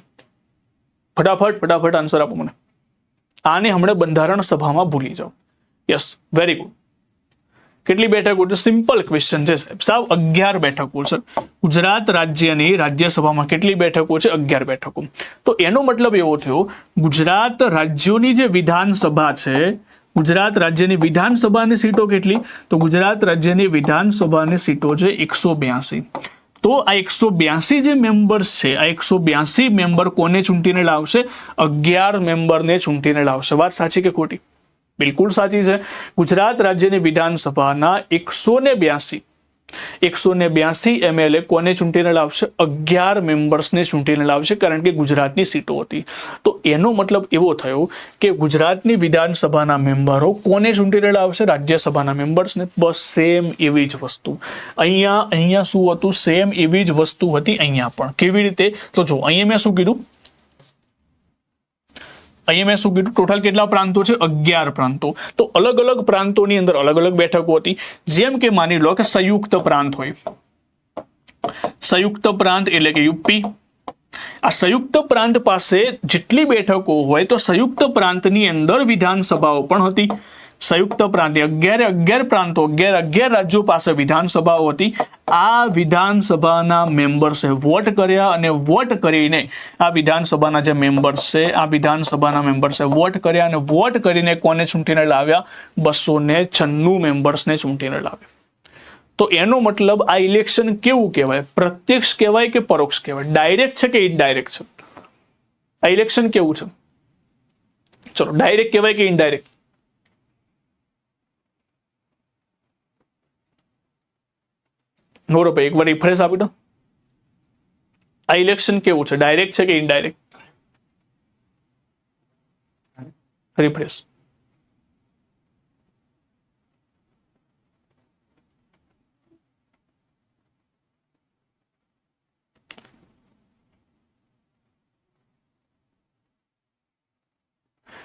S1: ફટાફટ આન્સર આપો મને. આને હમણાં બંધારણ સભામાં ભૂલી જાઓ. Yes, very good. કેટલી બેઠકો છે? સિમ્પલ ક્વેશ્ચન છે સાહેબ. સાવ 11 બેઠકો છે ગુજરાત રાજ્યની રાજ્યસભામાં. કેટલી બેઠકો છે? 11 બેઠકો. તો એનો મતલબ એવો થયો, ગુજરાત રાજ્યોની જે વિધાનસભા છે, ગુજરાત રાજ્યની વિધાનસભાની સીટો કેટલી? તો ગુજરાત રાજ્યની વિધાનસભાની સીટો છે 182. તો આ 182 જે મેમ્બર્સ છે, આ 182 મેમ્બર કોને ચૂંટીને લાવશે? 11 મેમ્બરને ચૂંટીને લાવશે. વાત સાચી કે ખોટી? બિલકુલ સાચી છે. ગુજરાત રાજ્યની વિધાનસભાના 182 MLA કોને ચૂંટીને લાવશે? 11 મેમ્બર્સને ચૂંટીને લાવશે, કારણ કે ગુજરાતની સીટો હતી. તો એનો મતલબ એવો થયો કે ગુજરાતની વિધાનસભાના મેમ્બરો કોને ચૂંટીને લાવશે? રાજ્યસભાના મેમ્બર્સને. બસ સેમ એવી જ વસ્તુ અહીંયા શું હતું? સેમ એવી જ વસ્તુ હતી અહીંયા પણ. કેવી રીતે? તો જો અહીંયા મેં શું કીધું? ટોટલ કેટલા પ્રાંતો છે? 11 પ્રાંતો. તો અલગ અલગ પ્રાંતોની અંદર અલગ અલગ બેઠકો હતી. જેમ કે માની લો કે સંયુક્ત પ્રાંત હોય, સંયુક્ત પ્રાંત એટલે કે યુપી. આ સંયુક્ત પ્રાંત પાસે જેટલી બેઠકો હોય, તો સંયુક્ત પ્રાંતની અંદર વિધાનસભાઓ પણ હતી. સંયુક્ત પ્રાંત 11 પ્રાંતો, 11 રાજ્યો પાસે વિધાનસભાઓ હતી. આ વિધાનસભાના મેમ્બર્સે વોટ કર્યા અને વોટ કરીને આ વિધાનસભાના જે મેમ્બર્સ છે, આ વિધાનસભાના મેમ્બર્સે વોટ કર્યા અને વોટ કરીને કોને ચૂંટીને લાવ્યા? 296 મેમ્બર્સને ચૂંટીને લાવ્યા. તો એનો મતલબ આ ઇલેક્શન કેવું કહેવાય? પ્રત્યક્ષ કહેવાય કે પરોક્ષ કહેવાય? ડાયરેક્ટ છે કે ઇનડાયરેક્ટ છે? આ ઇલેક્શન કેવું છે? ચલો, ડાયરેક્ટ કહેવાય કે ઇનડાયરેક્ટ? નોરો ભાઈ એકવાર રિફ્રેશ આપી દો. આ ઇલેક્શન કેવું છે? ડાયરેક્ટ છે કે ઇનડાયરેક્ટ? રિફ્રેશ.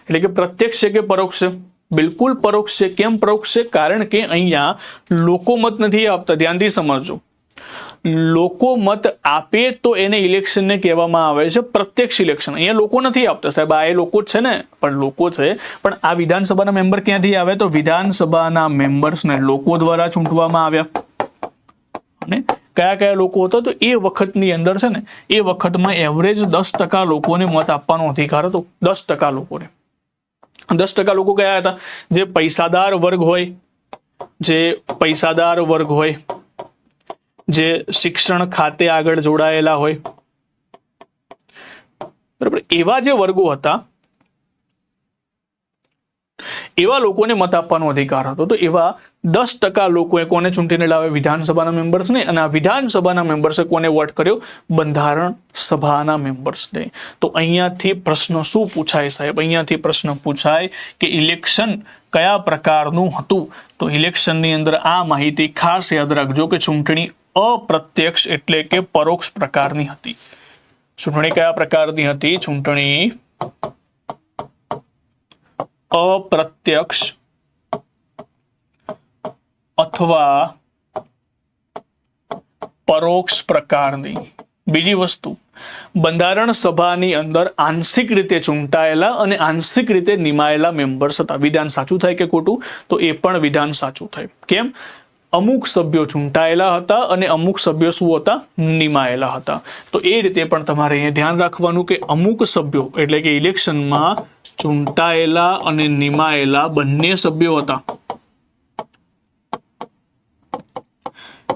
S1: એટલે કે પ્રત્યક્ષ છે કે પરોક્ષ છે? બિલકુલ પરોક્ષ છે. કેમ પરોક્ષ છે? કારણ કે અહીંયા લોકો મત નથી આપતા. ધ્યાનથી સમજો. લોકો મત આપે તો એને ઇલેક્શનને કહેવામાં આવે છે પ્રત્યક્ષ ઇલેક્શન. અહીંયા લોકો નથી આપતા સાહેબ. આ એ લોકો છે ને, પણ લોકો છે, પણ આ વિધાનસભાના મેમ્બર ક્યાંથી આવે? તો વિધાનસભાના મેમ્બર્સને લોકો દ્વારા ચૂંટવામાં આવ્યા. અને કયા લોકો હતા? તો એ વખતની અંદર છે ને, એ વખતમાં એવરેજ 10% લોકોને મત આપવાનો અધિકાર હતો. 10% લોકોને. 10% લોકો કયા હતા? જે પૈસાદાર વર્ગ હોય, જે શિક્ષણ ખાતે આગળ જોડાયેલા હોય, બરાબર, એવા જે વર્ગો હતા, એવા લોકોને મત આપવાનો અધિકાર હતો. તો એવા 10% લોકોએ કોને ચૂંટીને લાવે? વિધાનસભાના મેમ્બર્સને. અને આ વિધાનસભાના મેમ્બર્સે કોને વોટ કર્યો? બંધારણ સભાના મેમ્બર્સને. તો અહીંયાથી પ્રશ્ન શું પૂછાય સાહેબ? અહીંયાથી પ્રશ્ન પૂછાય કે ઇલેક્શન કયા પ્રકારનું હતું? તો ઇલેક્શનની અંદર આ માહિતી ખાસ યાદ રાખજો કે ચૂંટણી અપ્રત્યક્ષ એટલે કે પરોક્ષ પ્રકારની હતી. ચૂંટણી કયા પ્રકારની હતી? ચૂંટણી અપ્રત્યક્ષ અથવા પરોક્ષ પ્રકારની. બીજી વસ્તુ, બંધારણ સભાની અંદર આંશિક રીતે ચૂંટાયેલા અને આંશિક રીતે નિમાયેલા મેમ્બર્સ હતા. વિધાન સાચું થાય કે ખોટું? તો એ પણ વિધાન સાચું થાય. કેમ? અમુક સભ્યો ચૂંટાયેલા હતા અને અમુક સભ્યો શું હતા? નિમાયેલા હતા. તો એ રીતે પણ તમારે અહીંયા ધ્યાન રાખવાનું કે અમુક સભ્યો એટલે કે ઇલેક્શનમાં ચૂંટાયેલા અને નિમાયેલા બંને સભ્યો હતા.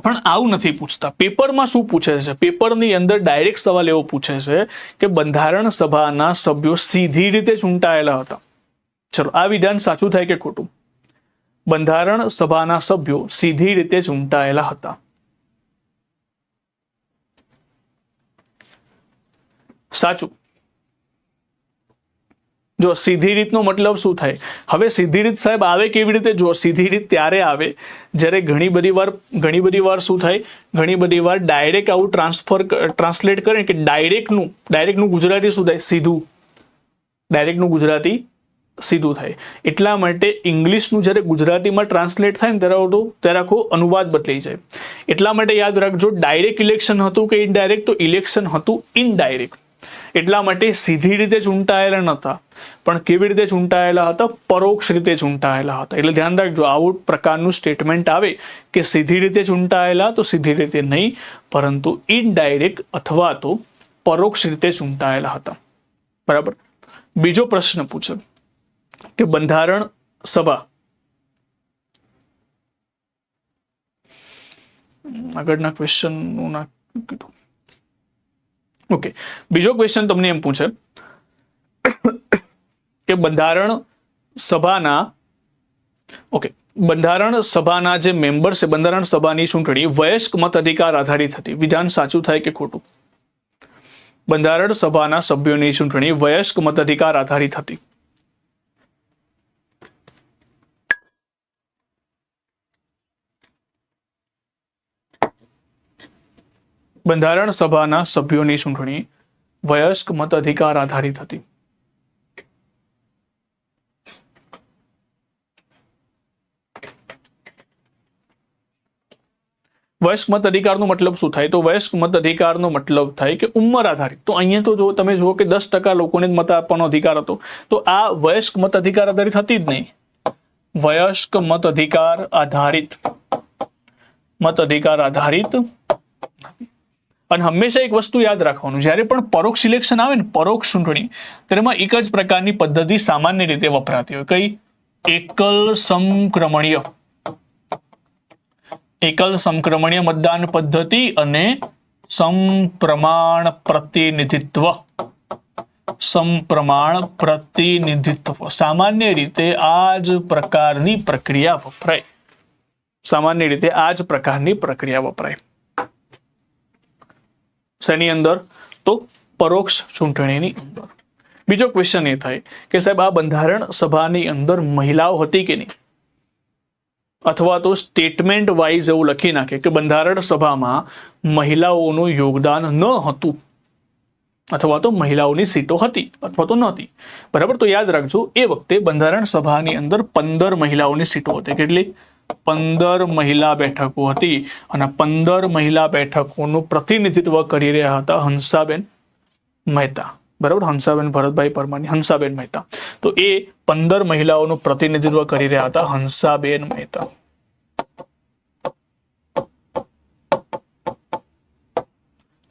S1: પણ આવું નથી પૂછતા. પેપરમાં શું પૂછે છે? પેપરની અંદર ડાયરેક્ટ સવાલ એવો પૂછે છે કે બંધારણ સભાના સભ્યો સીધી રીતે ચૂંટાયેલા હતા. ચલો, આ વિધાન સાચું થાય કે ખોટું? બંધારણ સભાના સભ્યો સીધી રીતે ચૂંટાયેલા હતા. સાચું. જો સીધી રીતનો મતલબ શું થાય? હવે સીધી રીત સાહેબ આવે કેવી રીતે? જો સીધી રીત ત્યારે આવે જ્યારે ઘણી બધી વાર શું થાય, ઘણી બધી વાર ડાયરેક્ટ આવું ટ્રાન્સલેટ કરે કે ડાયરેક્ટનું ગુજરાતી શું થાય? સીધું. ડાયરેક્ટનું ગુજરાતી સીધું થાય. એટલા માટે ઇંગ્લિશનું જ્યારે ગુજરાતીમાં ટ્રાન્સલેટ થાય ને ત્યારે આખો અનુવાદ બદલાઈ જાય. એટલા માટે યાદ રાખજો, ડાયરેક્ટ ઇલેક્શન હતું કે ઇનડાયરેક્ટ? તો ઇલેક્શન હતું ઇનડાયરેક્ટ. એટલા માટે સીધી રીતે ચૂંટાયેલા નહોતા, પણ કેવી રીતે ચૂંટાયેલા હતા? પરોક્ષ રીતે ચૂંટાયેલા હતા. એટલે ધ્યાન રાખજો, આવું પ્રકારનું સ્ટેટમેન્ટ આવે કે સીધી રીતે ચૂંટાયેલા, તો સીધી રીતે નહીં, પરંતુ ઇનડાયરેક્ટ અથવા તો પરોક્ષ રીતે ચૂંટાયેલા હતા. બરાબર. બીજો પ્રશ્ન પૂછે કે બંધારણ સભા, આગળના ક્વેશ્ચનનું ના કીધું. ઓકે, બીજો ક્વેશ્ચન તમને એમ પૂછે કે બંધારણ સભાના જે મેમ્બર છે, બંધારણ સભાની ચૂંટણી વયસ્ક મત અધિકાર આધારિત હતી. વિધાન સાચું થાય કે ખોટું? બંધારણ સભાના સભ્યોની ચૂંટણી વયસ્ક મત અધિકાર આધારિત હતી. બંધારણ સભાના સભ્યોની ચૂંટણી વયસ્ક મત અધિકાર આધારિત હતી. વયસ્ક મત અધિકારનો મતલબ શું થાય? તો વયસ્ક મત અધિકારનો મતલબ થાય કે ઉંમર આધારિત. તો અહીંયા તો જો તમે જુઓ કે 10% લોકોને જ મત આપવાનો અધિકાર હતો, તો આ વયસ્ક મત અધિકાર આધારિત હતી જ નહીં. વયસ્ક મત અધિકાર આધારિત. અને હંમેશા એક વસ્તુ યાદ રાખવાનું, જ્યારે પણ પરોક્ષ ઇલેક્શન આવે ને, પરોક્ષ ચૂંટણી, તેમાં એક જ પ્રકારની પદ્ધતિ સામાન્ય રીતે વપરાતી હોય. કઈ? એકલ સંક્રમણીય મતદાન પદ્ધતિ અને સમપ્રમાણ પ્રતિનિધિત્વ. સામાન્ય રીતે આ જ પ્રકારની પ્રક્રિયા વપરાય. શેની અંદર? તો પરોક્ષ ચૂંટણીની અંદર. બીજો ક્વેશ્ચન એ થાય કે સાહેબ આ બંધારણ સભાની અંદર મહિલાઓ હતી કે નહીં? અથવા તો સ્ટેટમેન્ટ વાઇઝ એવું લખી નાખે કે બંધારણ સભામાં મહિલાઓનું યોગદાન ન હતું, અથવા તો મહિલાઓની સીટો હતી અથવા તો નહોતી. બરાબર. તો યાદ રાખજો, એ વખતે બંધારણ સભાની અંદર 15 મહિલાઓની સીટો હતી. કેટલી? 15 મહિલા બેઠકો હતી. અને 15 મહિલા બેઠકોનું પ્રતિનિધિત્વ કરી રહ્યા હતા હંસાબેન મહેતા. બરાબર. હંસાબેન ભરતભાઈ પરમારની, હંસાબેન મહેતા. તો એ 15 મહિલાઓનું પ્રતિનિધિત્વ કરી રહ્યા હતા હંસાબેન મહેતા.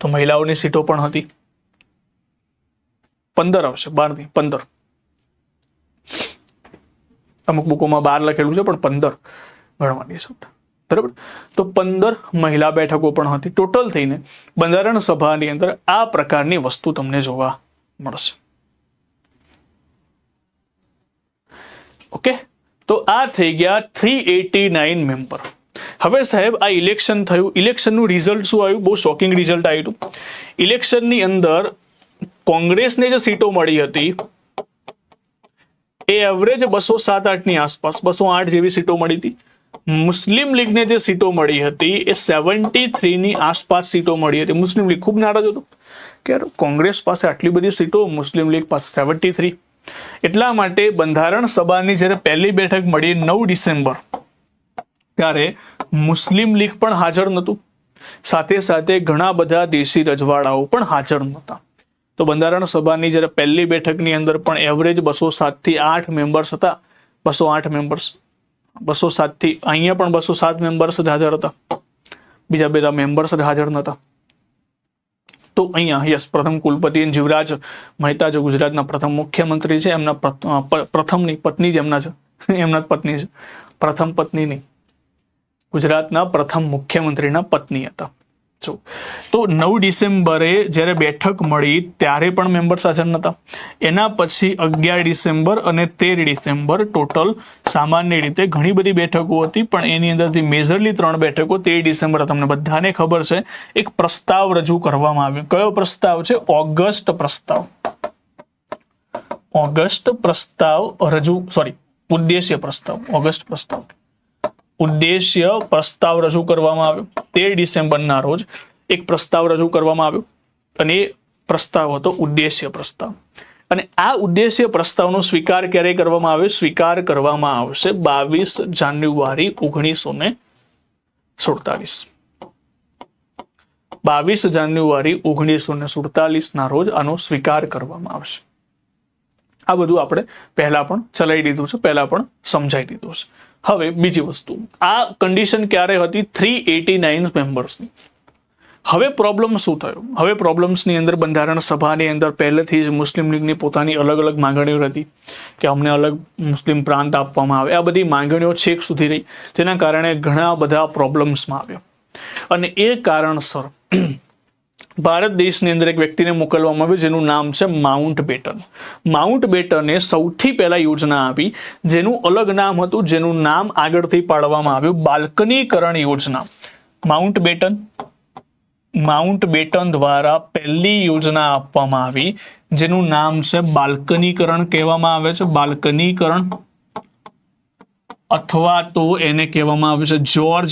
S1: તો મહિલાઓની સીટો પણ હતી. 15 આવશે, 12 નહીં, 15. અમુક બુકોમાં 12 લખેલું છે, પણ 15 ગણવાની છે. બરાબર. તો 15 મહિલા બેઠકો પણ હતી. ટોટલ થઈને બંધારણ સભાની અંદર આ પ્રકારની વસ્તુ તમને જોવા મળશે. ઓકે, તો આ થઈ ગયા 389 મેમ્બર. હવે સાહેબ આ ઇલેક્શન થયું, ઇલેક્શનનું રિઝલ્ટ શું આવ્યું? બહુ શોકિંગ રિઝલ્ટ આવ્યું હતું. ઇલેક્શનની અંદર કોંગ્રેસને જે સીટો મળી હતી એ એવરેજ 207-8ની આસપાસ, 208 જેવી સીટો મળી હતી. મુસ્લિમ લીગને જે સીટો મળી હતી એ 73ની આસપાસ સીટો મળી હતી. મુસ્લિમ લીગ ખૂબ નારાજ હતો કે કોંગ્રેસ પાસે આટલી બધી સીટો, મુસ્લિમ લીગ પાસે 73. એટલા માટે બંધારણ સભાની જ્યારે પહેલી બેઠક મળી 9 ડિસેમ્બર, ત્યારે મુસ્લિમ લીગ પણ હાજર નહોતું, સાથે સાથે ઘણા બધા દેશી રજવાડાઓ પણ હાજર નહોતા. તો બંધારણ સભાની જ્યારે પહેલી બેઠકની અંદર પણ એવરેજ 207 થી 8 મેમ્બર્સ હતા. 208 મેમ્બર્સ, 207 થી અહીંયા પણ 207 મેમ્બર્સ જ હાજર હતા, બીજા બધા મેમ્બર્સ જ હાજર નહોતા. તો અહીંયા યસ, પ્રથમ કુલપતિ જીવરાજ મહેતા જે ગુજરાતના પ્રથમ મુખ્યમંત્રી છે, એમના પ્રથમની પત્ની જ એમના છે, એમના જ પત્ની છે, પ્રથમ પત્ની નહીં, ગુજરાતના પ્રથમ મુખ્યમંત્રીના પત્ની હતા. જો તો 9 ડિસેમ્બરે જ્યારે બેઠક મળી ત્યારે પણ મેમ્બર્સ હાજર નહોતા. એના પછી 11 ડિસેમ્બર અને 13 ડિસેમ્બર ટોટલ સામાન્ય રીતે ઘણી બધી બેઠકો હતી, પણ એની અંદરથી મેજરલી 3 બેઠકો 13 ડિસેમ્બર તમને બધાને ખબર છે એક પ્રસ્તાવ રજૂ કરવામાં આવ્યો. કયો પ્રસ્તાવ છે? ઓગસ્ટ પ્રસ્તાવ. ઓગસ્ટ પ્રસ્તાવ ઉદ્દેશ્ય પ્રસ્તાવ. ઓગસ્ટ પ્રસ્તાવ ઉદ્દેશ્ય પ્રસ્તાવ રજૂ કરવામાં આવ્યો. 13 ડિસેમ્બરના રોજ એક પ્રસ્તાવ રજૂ કરવામાં આવ્યો અને એ પ્રસ્તાવ હતો ઉદ્દેશ્ય પ્રસ્તાવ. અને આ ઉદ્દેશ્ય પ્રસ્તાવનો સ્વીકાર ક્યારે કરવામાં આવ્યો? સ્વીકાર કરવામાં આવશે 22 જાન્યુઆરી 1947. 22 જાન્યુઆરી 1947ના રોજ આનો સ્વીકાર કરવામાં આવશે. આ બધું આપણે પહેલા પણ ચલાવી દીધું છે, પહેલા પણ સમજાવી દીધું છે. હવે બીજી વસ્તુ, આ કન્ડિશન ક્યારે હતી? 389 મેમ્બર્સની. હવે પ્રોબ્લેમ શું થયો? હવે પ્રોબ્લેમ્સની અંદર બંધારણ સભાની અંદર પહેલેથી જ મુસ્લિમ લીગની પોતાની અલગ અલગ માંગણીઓ હતી કે અમને અલગ મુસ્લિમ પ્રાંત આપવામાં આવે. આ બધી માંગણીઓ છેક સુધી રહી, જેના કારણે ઘણા બધા પ્રોબ્લેમ્સમાં આવ્યા. અને એ કારણસર ભારત દેશની અંદર એક વ્યક્તિને મોકલવામાં આવ્યું જેનું નામ છે માઉન્ટ બેટન. માઉન્ટ બેટને સૌથી પહેલા યોજના આપી જેનું અલગ નામ હતું, જેનું નામ આગળથી પાડવામાં આવ્યું બાલ્કનીકરણ યોજના. માઉન્ટ બેટન દ્વારા પહેલી યોજના આપવામાં આવી જેનું નામ છે બાલ્કનીકરણ કહેવામાં આવે છે. બાલ્કનીકરણ અથવા તો એને કહેવામાં આવે છે જ્યોર્જ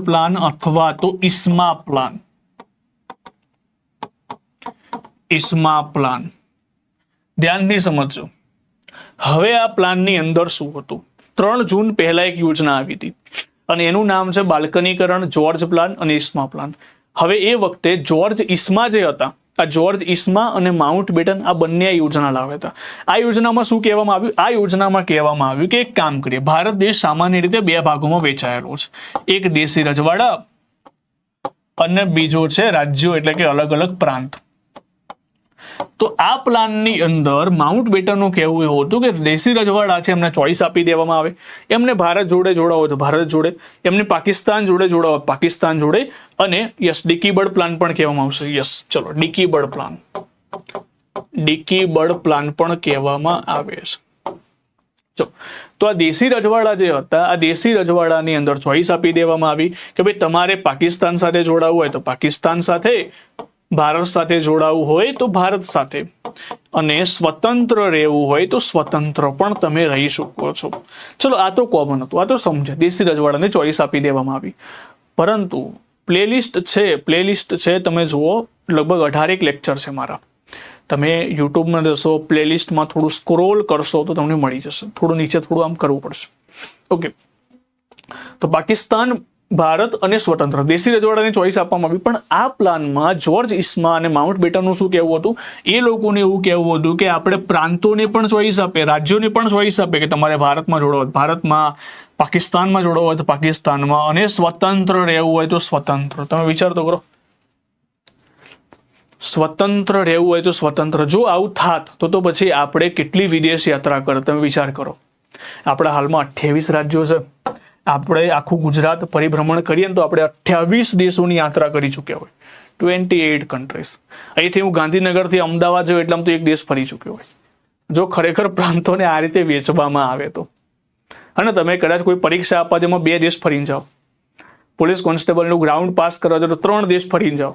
S1: પ્લાન અથવા તો ઇસ્મા પ્લાન. ધ્યાનથી સમજજો. હવે આ પ્લાનની અંદર શું હતું? 3 જૂન પહેલા એક યોજના આવી હતી અને એનું નામ છે બાલ્કનીકરણ, જ્યોર્જ પ્લાન અને ઇસ્મા પ્લાન. હવે એ વખતે જ્યોર્જ ઇસ્મા જે હતા, આ જ્યોર્જ ઇસ્મા અને માઉન્ટ બેટન આ બંને યોજના લાવ્યા હતા. આ યોજનામાં શું કહેવામાં આવ્યું? આ યોજનામાં કહેવામાં આવ્યું કે એક કામ કરીએ, ભારત દેશ સામાન્ય રીતે 2 ભાગોમાં વહેંચાયેલો છે. એક દેશી રજવાડા અને બીજો છે રાજ્યો, એટલે કે અલગ અલગ પ્રાંત. તો આ પ્લાનની અંદર માઉન્ટ બેટનનું કહેવું એવું હતું કે દેશી રજવાડા છે એમને ચોઈસ આપી દેવામાં આવે, એમને ભારત જોડે જોડાવો તો ભારત જોડે, એમને પાકિસ્તાન જોડે જોડાવો પાકિસ્તાન જોડે, અને યસ ડિકીબર્ડ પ્લાન પણ કહેવામાં આવશે. યસ ચલો ડિકીબર્ડ પ્લાન પણ કહેવામાં આવે છે. તો આ દેશી રજવાડા જે હતા, આ દેશી રજવાડાની અંદર ચોઈસ આપી દેવામાં આવી કે ભાઈ તમારે પાકિસ્તાન સાથે જોડાવવું હોય તો પાકિસ્તાન સાથે, ભારત સાથે જોડાવવું હોય તો ભારત સાથે, અને સ્વતંત્ર રહેવું હોય તો સ્વતંત્ર પણ તમે રહી શકો છો. ચલો આ તો કોમન હતું, આ તો સમજ્યા. દેશી રજવાડાને ચોઈસ આપી દેવામાં આવી. પરંતુ પ્લેલિસ્ટ છે તમે જુઓ, લગભગ 18 લેક્ચર છે મારા. તમે યુટ્યુબમાં જશો, પ્લેલિસ્ટમાં થોડું સ્ક્રોલ કરશો તો તમને મળી જશે. થોડું નીચે થોડું આમ કરવું પડશે. ઓકે, તો પાકિસ્તાન, ભારત અને સ્વતંત્ર દેશી રજવાડાને ચોઈસ આપવામાં આવી. પણ આ પ્લાનમાં જ્યોર્જ ઇસ્મા અને માઉન્ટ બેટનનું શું કહેવું હતું? એ લોકોને એવું કહેવું હતું કે આપણે પ્રાંતોને પણ ચોઈસ આપે, રાજ્યોને પણ ચોઈસ આપે કે તમારે ભારતમાં જોડાવો હોય ભારતમાં, પાકિસ્તાનમાં જોડાવો હોય તો પાકિસ્તાનમાં, અને સ્વતંત્ર રહેવું હોય તો સ્વતંત્ર. તમે વિચાર તો કરો, સ્વતંત્ર રહેવું હોય તો સ્વતંત્ર. જો આવું થાત તો પછી આપણે કેટલી વિદેશ યાત્રા કરત? તમે વિચાર કરો. આપણા હાલમાં 28 રાજ્યો છે. આપણે આખું ગુજરાત પરિભ્રમણ કરીએ તો આપણે 28 દેશોની યાત્રા કરી ચૂક્યા હોય. 28 કન્ટ્રીઝ. અહીંથી હું ગાંધીનગરથી અમદાવાદ જાઉં એટલે તો એક દેશ ફરી ચૂક્યો હોય. જો ખરેખર પ્રાંતોને આ રીતે વેચવામાં આવે તો. અને તમે કદાચ કોઈ પરીક્ષા આપવા જેમાં 2 દેશ ફરીને જાઓ, પોલીસ કોન્સ્ટેબલનું ગ્રાઉન્ડ પાસ કરવા જાઓ તો 3 દેશ ફરીને જાઓ.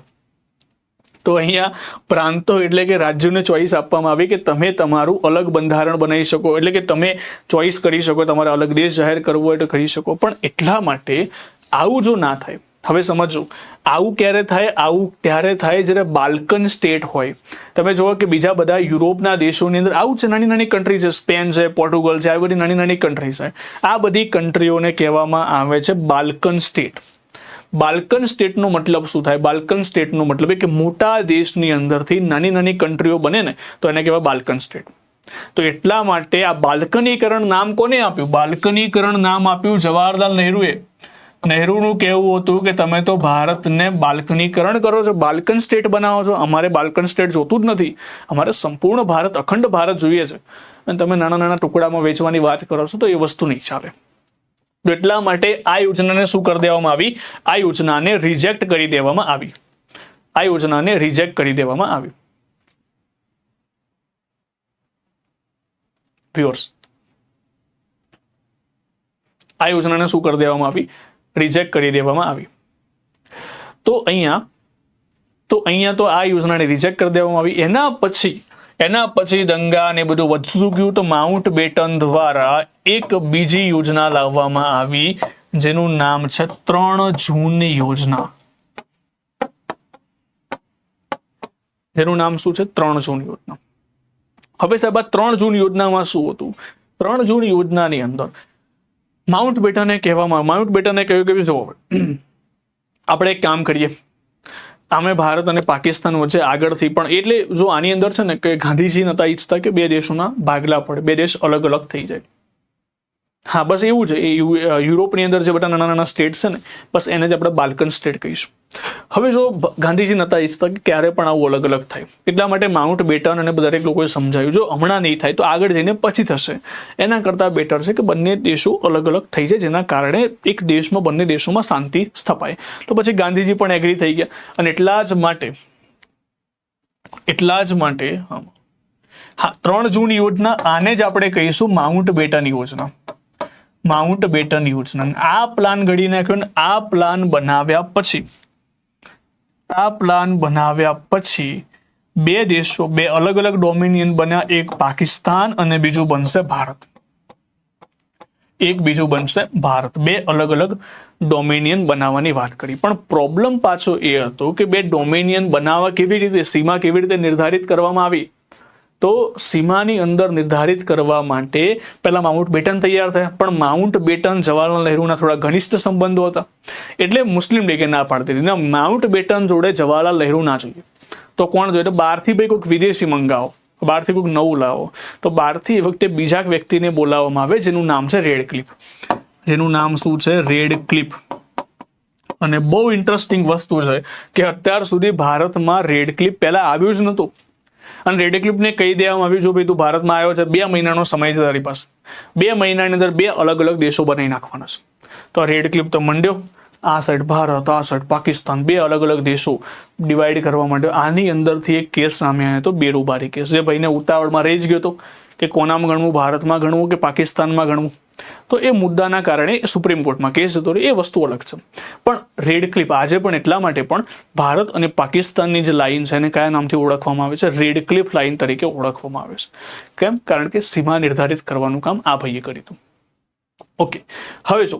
S1: તો અહીંયા પ્રાંતો એટલે કે રાજ્યોને ચોઈસ આપવામાં આવી કે તમે તમારું અલગ બંધારણ બનાવી શકો, એટલે કે તમે ચોઈસ કરી શકો, તમારે અલગ દેશ જાહેર કરવો હોય તો કરી શકો. પણ એટલા માટે આવું જો ના થાય, હવે સમજો આવું ક્યારે થાય? આવું ત્યારે થાય જ્યારે બાલ્કન સ્ટેટ હોય. તમે જુઓ કે બીજા બધા યુરોપના દેશોની અંદર આવું છે, નાની નાની કન્ટ્રી છે, સ્પેન છે, પોર્ટુગલ છે, આવી બધી નાની નાની કન્ટ્રી છે. આ બધી કન્ટ્રીઓને કહેવામાં આવે છે બાલ્કન સ્ટેટ. બાલ્કન સ્ટેટનો મતલબ શું થાય? બાલ્કન સ્ટેટનો મતલબ કે મોટા દેશની અંદરથી નાની નાની કન્ટ્રીઓ બને ને તો એને કહેવાય બાલ્કન સ્ટેટ. તો એટલા માટે આ બાલ્કનીકરણ નામ કોને આપ્યું? બાલ્કનીકરણ નામ આપ્યું જવાહરલાલ નહેરુએ. નહેરુનું કહેવું હતું કે તમે તો ભારતને બાલ્કનીકરણ કરો છો, બાલ્કન સ્ટેટ બનાવો છો. અમારે બાલ્કન સ્ટેટ જોતું જ નથી, અમારે સંપૂર્ણ ભારત, અખંડ ભારત જોઈએ છે. અને તમે નાના નાના ટુકડામાં વેચવાની વાત કરો છો તો એ વસ્તુ નહીં ચાલે. તો એટલા માટે આ યોજનાને શું કરી દેવામાં આવી? આ યોજનાને રિજેક્ટ કરી દેવામાં આવી. આ યોજનાને રિજેક્ટ કરી દેવામાં આવી. વ્યુઅર્સ, આ યોજનાને શું કરી દેવામાં આવી? રિજેક્ટ કરી દેવામાં આવી. તો અહીંયા તો આ યોજનાને રિજેક્ટ કરી દેવામાં આવી. એના પછી દંગા ને બધું વધતું ગયું. તો માઉન્ટ બેટન દ્વારા એક બીજી યોજના લાવવામાં આવી જેનું નામ છે 3 જૂન યોજના. જેનું નામ શું છે? 3 જૂન યોજના. હવે સાહેબ, આ 3 જૂન યોજનામાં શું હતું? 3 જૂન યોજનાની અંદર માઉન્ટ બેટને કહ્યું કે જો આપણે એક કામ કરીએ, અમે ભારત અને પાકિસ્તાન વચ્ચે આગળથી પણ, એટલે જો આની અંદર છે ને કે ગાંધીજી નતા ઈચ્છતા કે બે દેશોના ભાગલા પડે, બે દેશ અલગ અલગ થઈ જાય. હા, બસ એવું છે. યુરોપની અંદર જે બધા નાના નાના સ્ટેટ છે ને, બસ એને જ આપણે બાલ્કન સ્ટેટ કહીશું. હવે જો ગાંધીજી નતા ઈચ્છતા કે ક્યારે પણ આવું અલગ અલગ થાય, એટલા માટે માઉન્ટ બેટન અને દરેક લોકોએ સમજાવ્યું જો હમણાં નહીં થાય તો આગળ જઈને પછી થશે. એના કરતાં બેટર છે કે બંને દેશો અલગ અલગ થઈ જાય, જેના કારણે એક દેશમાં, બંને દેશોમાં શાંતિ સ્થપાય. તો પછી ગાંધીજી પણ એગ્રી થઈ ગયા. અને એટલા જ માટે 3 જૂન યોજના, આને જ આપણે કહીશું માઉન્ટ બેટન યોજના. માઉન્ટ બેટન યોજના. આ પ્લાન ઘડી નાખ્યો ને આ પ્લાન બનાવ્યા પછી બે દેશો, બે અલગ અલગ ડોમિનિયન બન્યા. એક પાકિસ્તાન અને બીજું બનશે ભારત. બે અલગ અલગ ડોમિનિયન બનાવવાની વાત કરી. પણ પ્રોબ્લેમ પાછો એ હતો કે બે ડોમિનિયન બનાવવા કેવી રીતે, સીમા કેવી રીતે નિર્ધારિત કરવામાં આવી? તો સીમાની અંદર નિર્ધારિત કરવા માટે પહેલા માઉન્ટ બેટન તૈયાર થયા, પણ માઉન્ટ બેટન જવાહરલાલ નહેરુના થોડા ઘનિષ્ઠ સંબંધો હતા, એટલે મુસ્લિમ લીગે ના પાડતી હતી. માઉન્ટ બેટન જોડે જવાહરલાલ નહેરુ ના જોઈએ, તો કોણ જોઈએ? તો બહારથી ભાઈ કોઈક વિદેશી મંગાવો, બહારથી કોઈક નવું લાવો. તો બહારથી એ વખતે બીજા વ્યક્તિને બોલાવવામાં આવે જેનું નામ છે રેડક્લિફ. જેનું નામ શું છે? રેડક્લિફ. અને બહુ ઇન્ટરેસ્ટિંગ વસ્તુ છે કે અત્યાર સુધી ભારતમાં રેડક્લિફ પહેલા આવ્યું જ નહોતું. અને રેડક્લિફને કહી દેવામાં આવ્યું, જો ભાઈ તું ભારતમાં આવ્યો છે, 2 મહિનાનો સમય છે તારી પાસે, 2 મહિનાની અંદર 2 અલગ અલગ દેશો બનાવી નાખવાના છે. તો રેડક્લિફ તો મંડ્યો, આ સાઈડ ભારત, આ સાઈડ પાકિસ્તાન, 2 અલગ અલગ દેશો ડિવાઈડ કરવા માંડ્યો. આની અંદરથી એક કેસ સામે આવ્યો હતો, બેરુબારી કેસ, જે ભાઈને ઉતાવળમાં રહી જ ગયો હતો કે કોનામાં ગણવું, ભારતમાં ગણવું કે પાકિસ્તાનમાં ગણવું. તો એ મુદ્દાના કારણે સુપ્રીમ કોર્ટમાં કેસ જતો રહ્યો, એ વસ્તુ અલગ છે. પણ રેડક્લિફ આજે પણ એટલા માટે પણ ભારત અને પાકિસ્તાનની જે લાઈન છે એને કયા નામથી ઓળખવામાં આવે છે? રેડક્લિફ લાઈન તરીકે ઓળખવામાં આવે છે. કેમ? કારણ કે સીમા નિર્ધારિત કરવાનું કામ આ ભાઈએ કર્યું હતું. ઓકે, હવે જો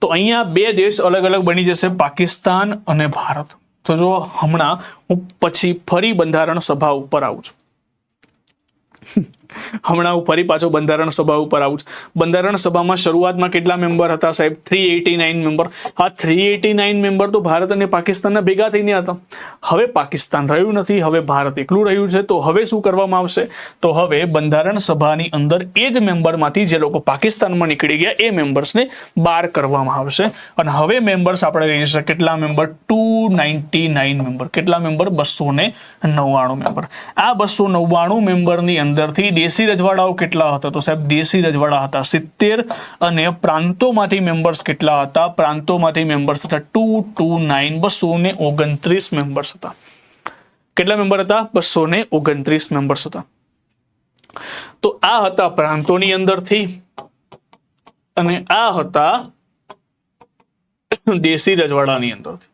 S1: તો અહીંયા 2 દેશ અલગ અલગ બની જશે, પાકિસ્તાન અને ભારત. તો જો હમણાં હું પછી ફરી બંધારણ સભા ઉપર આવું છું. હમણાં હું ફરી પાછો બંધારણ સભા ઉપર આવું છું. બંધારણ સભામાં શરૂઆતમાં કેટલા મેમ્બર હતા સાહેબ? 389 મેમ્બર. આ 389 મેમ્બર તો ભારત અને પાકિસ્તાનના ભેગા થઈને હતા. હવે પાકિસ્તાન રહ્યું નથી, હવે ભારત એકલું રહ્યું છે. તો હવે શું કરવામાં આવશે? તો હવે બંધારણ સભાની અંદર એ જ મેમ્બરમાંથી જે લોકો પાકિસ્તાનમાં નીકળી ગયા એ મેમ્બર્સને બહાર કરવામાં આવશે. અને હવે મેમ્બર્સ આપણે રહી છે કેટલા મેમ્બર? 299 મેમ્બર. કેટલા મેમ્બર? 299 મેમ્બર. આ 299 મેમ્બરની અંદરથી દેશી રજવાડાઓ કેટલા હતા? તો સાહેબ દેશી રજવાડા હતા 70. અને પ્રાંતોમાંથી મેમ્બર્સ કેટલા હતા? પ્રાંતોમાંથી મેમ્બર્સ હતા 229 મેમ્બર્સ હતા. કેટલા મેમ્બર હતા? 229 મેમ્બર્સ હતા. તો આ હતા પ્રાંતોની અંદરથી, અને આ હતા દેશી રજવાડાની અંદરથી.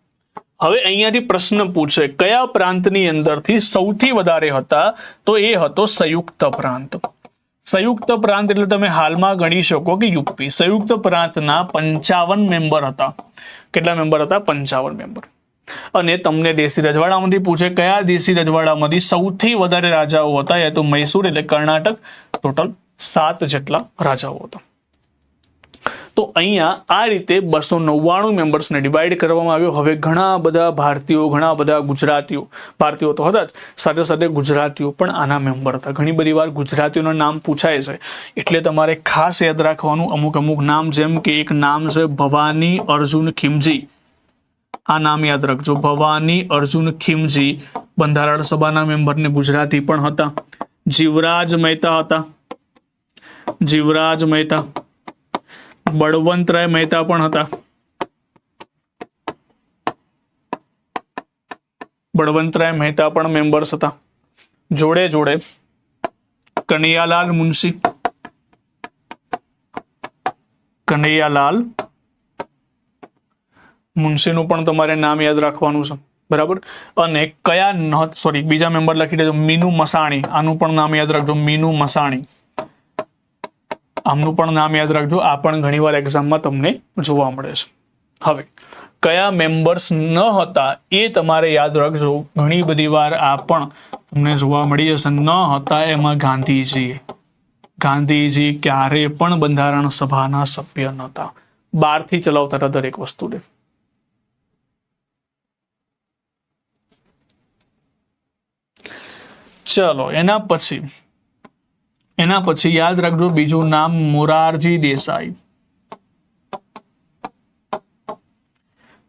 S1: હવે અહીંયાથી પ્રશ્ન પૂછે કયા પ્રાંતની અંદરથી સૌથી વધારે હતા? તો એ હતો સંયુક્ત પ્રાંત. સંયુક્ત પ્રાંત એટલે તમે હાલમાં ગણી શકો કે યુપી. સંયુક્ત પ્રાંતના 55 મેમ્બર હતા. કેટલા મેમ્બર હતા? 55 મેમ્બર. અને તમને દેશી રજવાડામાંથી પૂછે કયા દેશી રજવાડામાંથી સૌથી વધારે રાજાઓ હતા? એ તો મૈસૂર એટલે કર્ણાટક. ટોટલ 7 જેટલા રાજાઓ હતા. તો અહીંયા આ રીતે 299 મેમ્બર્સને ડિવાઈડ કરવામાં આવ્યો. હવે ઘણા બધા ભારતીયો, ઘણા બધા ગુજરાતીઓ, ભારતીયો તો હતા જ, સાથે સાથે ગુજરાતીઓ પણ આના મેમ્બર હતા. ઘણી બધી વાર ગુજરાતીઓના નામ પૂછાય છે, એટલે તમારે ખાસ યાદ રાખવાનું અમુક નામ, જેમ કે એક નામ છે ભવાની અર્જુન ખિમજી. આ નામ યાદ રાખજો, ભવાની અર્જુન ખિમજી બંધારણ સભાના મેમ્બરને ગુજરાતી પણ હતા. જીવરાજ મહેતા હતા. જીવરાજ મહેતા. બળવંતરાય મહેતા પણ હતા. બળવંતરાય મહેતા પણ મેમ્બર્સ હતા. જોડે જોડે કનૈયાલાલ મુનશી, કનૈયાલાલ મુનશીનું પણ તમારે નામ યાદ રાખવાનું છે. બરાબર. અને કયા બીજા મેમ્બર લખી દેજો, મીનુ મસાણી, આનું પણ નામ યાદ રાખજો, મીનુ મસાણી, આમનું પણ નામ યાદ રાખજો. આ પણ ઘણીવાર એક્ઝામમાં તમને જોવા મળે છે. હવે કયા મેમ્બર્સ ન હતા એ તમારે યાદ રાખજો. ઘણી બધી વાર આ પણ તમને જોવા મળી જશે. ન હતા એમાં ગાંધીજી ક્યારે પણ બંધારણ સભાના સભ્ય નહોતા. બહારથી ચલાવતા હતા દરેક વસ્તુને. ચલો એના પછી યાદ રાખજો બીજું નામ મોરારજી દેસાઈ.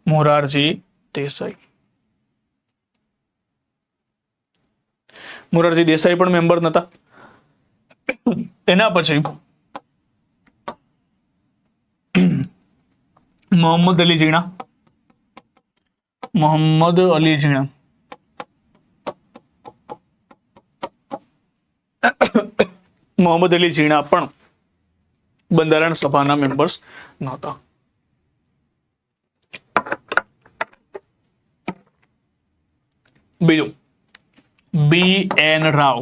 S1: મોરારજી દેસાઈ પણ મેમ્બર નતા. એના પછી મોહમ્મદ અલી જીણા. મોહમ્મદ અલી જીણા પણ બંધારણ સભાના મેમ્બર્સ નહોતા. બીજું BN રાવ.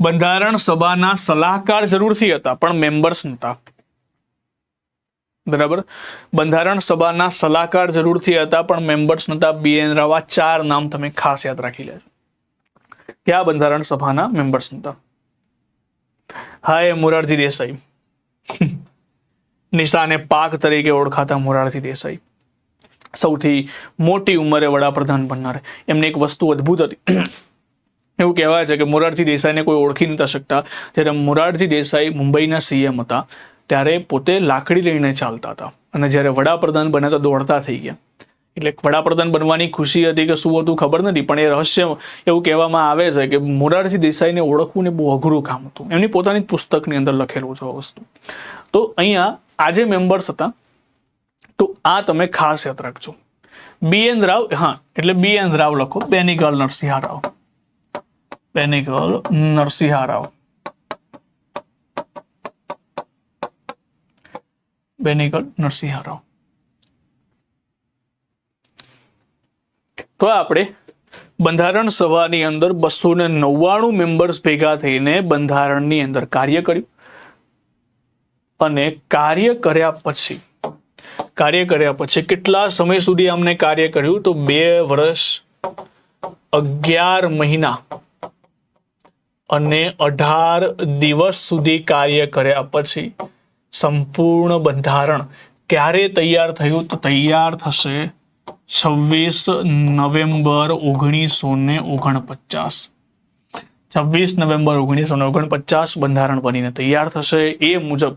S1: બંધારણ સભાના સલાહકાર જરૂરથી હતા પણ મેમ્બર્સ નહોતા. બરાબર. બંધારણ સભાના સલાહકાર જરૂરથી હતા પણ મેમ્બર્સ નહોતા. BN રાવ. આ 4 નામ તમે ખાસ યાદ રાખી લેજો. ક્યાં બંધારણ સભાના મેમ્બર્સ નહોતા? હાય મોરારજી દેસાઈ, નિશાને પાક તરીકે ઓળખાતા મોરારજી દેસાઈ, સૌથી મોટી ઉંમરે વડાપ્રધાન બનનાર. એમની એક વસ્તુ અદ્ભુત હતી. એવું કહેવાય છે કે મોરારજી દેસાઈને કોઈ ઓળખી નતા શકતા. જ્યારે મોરારજી દેસાઈ મુંબઈના CM હતા ત્યારે પોતે લાકડી લઈને ચાલતા હતા અને જ્યારે વડાપ્રધાન બન્યા તો દોડતા થઈ ગયા. એટલે વડાપ્રધાન બનવાની ખુશી હતી કે શું હતું ખબર નથી, પણ એ રહસ્ય એવું કહેવામાં આવે છે કે મોરારજી દેસાઈને ઓળખવું ને બહુ અઘરું કામ હતું. એમની પોતાની પુસ્તકની અંદર લખેલું છે આ વસ્તુ. તો અહીંયા આ જે મેમ્બર્સ હતા તો આ તમે ખાસ યાદ રાખજો. BN રાવ, હા એટલે BN રાવ લખો. બેનીગલ નરસિંહા રાવ. બેનીગલ નરસિંહા રાવ. બેનીગલ નરસિંહા રાવ. તો આપણે બંધારણ સભાની અંદર 299 મેમ્બર્સ ભેગા થઈને બંધારણની અંદર કાર્ય કર્યું. અને કાર્ય કર્યા પછી કેટલા સમય સુધી અમને કાર્ય કર્યું? તો 2 વર્ષ 11 મહિના અને 18 દિવસ સુધી કાર્ય કર્યા પછી સંપૂર્ણ બંધારણ ક્યારે તૈયાર થયું? તો તૈયાર થશે 26 નવેમ્બર 1949. 26 નવેમ્બર 1949 બંધારણ બનીને તૈયાર થશે. એ મુજબ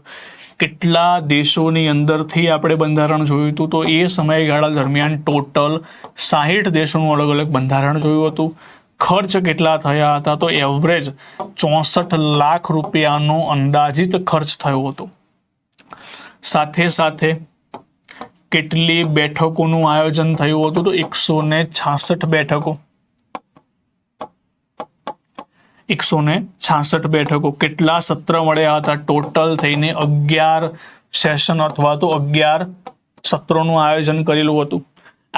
S1: કેટલા દેશોની અંદરથી આપણે બંધારણ જોયું હતું? તો એ સમયગાળા દરમિયાન ટોટલ 60 દેશોનું અલગ અલગ બંધારણ જોયું હતું. ખર્ચ કેટલા થયા હતા? તો એવરેજ 64 લાખ રૂપિયાનો અંદાજિત ખર્ચ થયો હતો. સાથે સાથે કેટલી બેઠકોનું આયોજન થયું હતું? તો 166 બેઠકો. 166 બેઠકો. કેટલા સત્ર મળ્યા હતા? ટોટલ થઈને 11 સેશન અથવા તો 11 સત્રોનું આયોજન કરેલું હતું.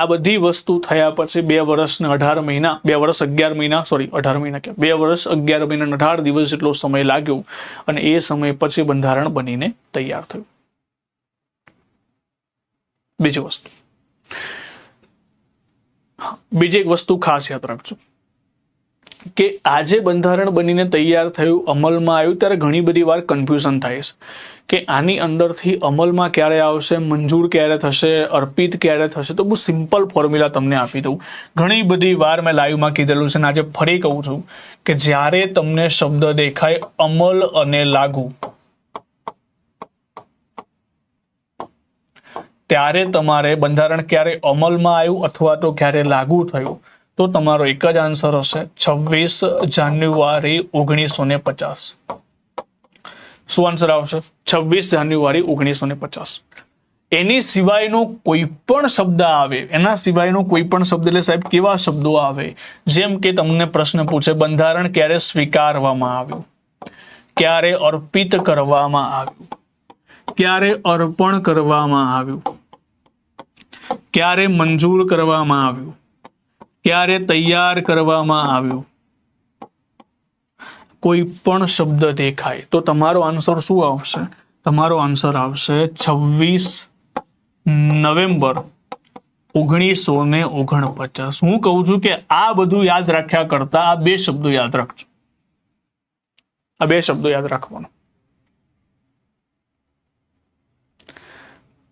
S1: આ બધી વસ્તુ થયા પછી 2 વર્ષ ને 18 મહિના 2 વર્ષ 11 મહિના 18 મહિના કે 2 વર્ષ 11 મહિના 18 દિવસ જેટલો સમય લાગ્યો અને એ સમય પછી બંધારણ બનીને તૈયાર થયું. બીજી એક વસ્તુ ખાસ યાદ રાખજો કે આજે બંધારણ બનીને તૈયાર થયું, અમલમાં આવ્યું ત્યારે ઘણી બધી વાર કન્ફ્યુઝન થાય છે કે આની અંદરથી અમલમાં ક્યારે આવશે, મંજૂર ક્યારે થશે, અર્પિત ક્યારે થશે. તો બહુ સિમ્પલ ફોર્મ્યુલા તમને આપી દઉં. ઘણી બધી વાર મેં લાઈવમાં કીધેલું છે અને આજે ફરી કહું છું કે જ્યારે તમને શબ્દ દેખાય અમલ અને લાગુ, ત્યારે તમારે બંધારણ ક્યારે અમલમાં આવ્યું અથવા તો ક્યારે લાગુ થયું તો તમારો એક જ આન્સર હશે 26 જાન્યુઆરી 1950. શું આન્સર આવશે? 26 જાન્યુઆરી 1950. એની સિવાયનો કોઈ પણ શબ્દ આવે, એના સિવાયનો કોઈ પણ શબ્દ એટલે સાહેબ કેવા શબ્દો આવે? જેમ કે તમને પ્રશ્ન પૂછે બંધારણ ક્યારે સ્વીકારવામાં આવ્યું, ક્યારે અર્પિત કરવામાં આવ્યું, ક્યારે અર્પણ કરવામાં આવ્યું, ક્યારે મંજૂર કરવામાં આવ્યું, ક્યારે તૈયાર કરવામાં આવ્યું, કોઈ પણ શબ્દ દેખાય તો તમારો આન્સર શું આવશે? તમારો આન્સર આવશે 26 નવેમ્બર 1949. હું કહું છું કે આ બધું યાદ રાખ્યા કરતા આ બે શબ્દો યાદ રાખજો. આ બે શબ્દો યાદ રાખવાનો.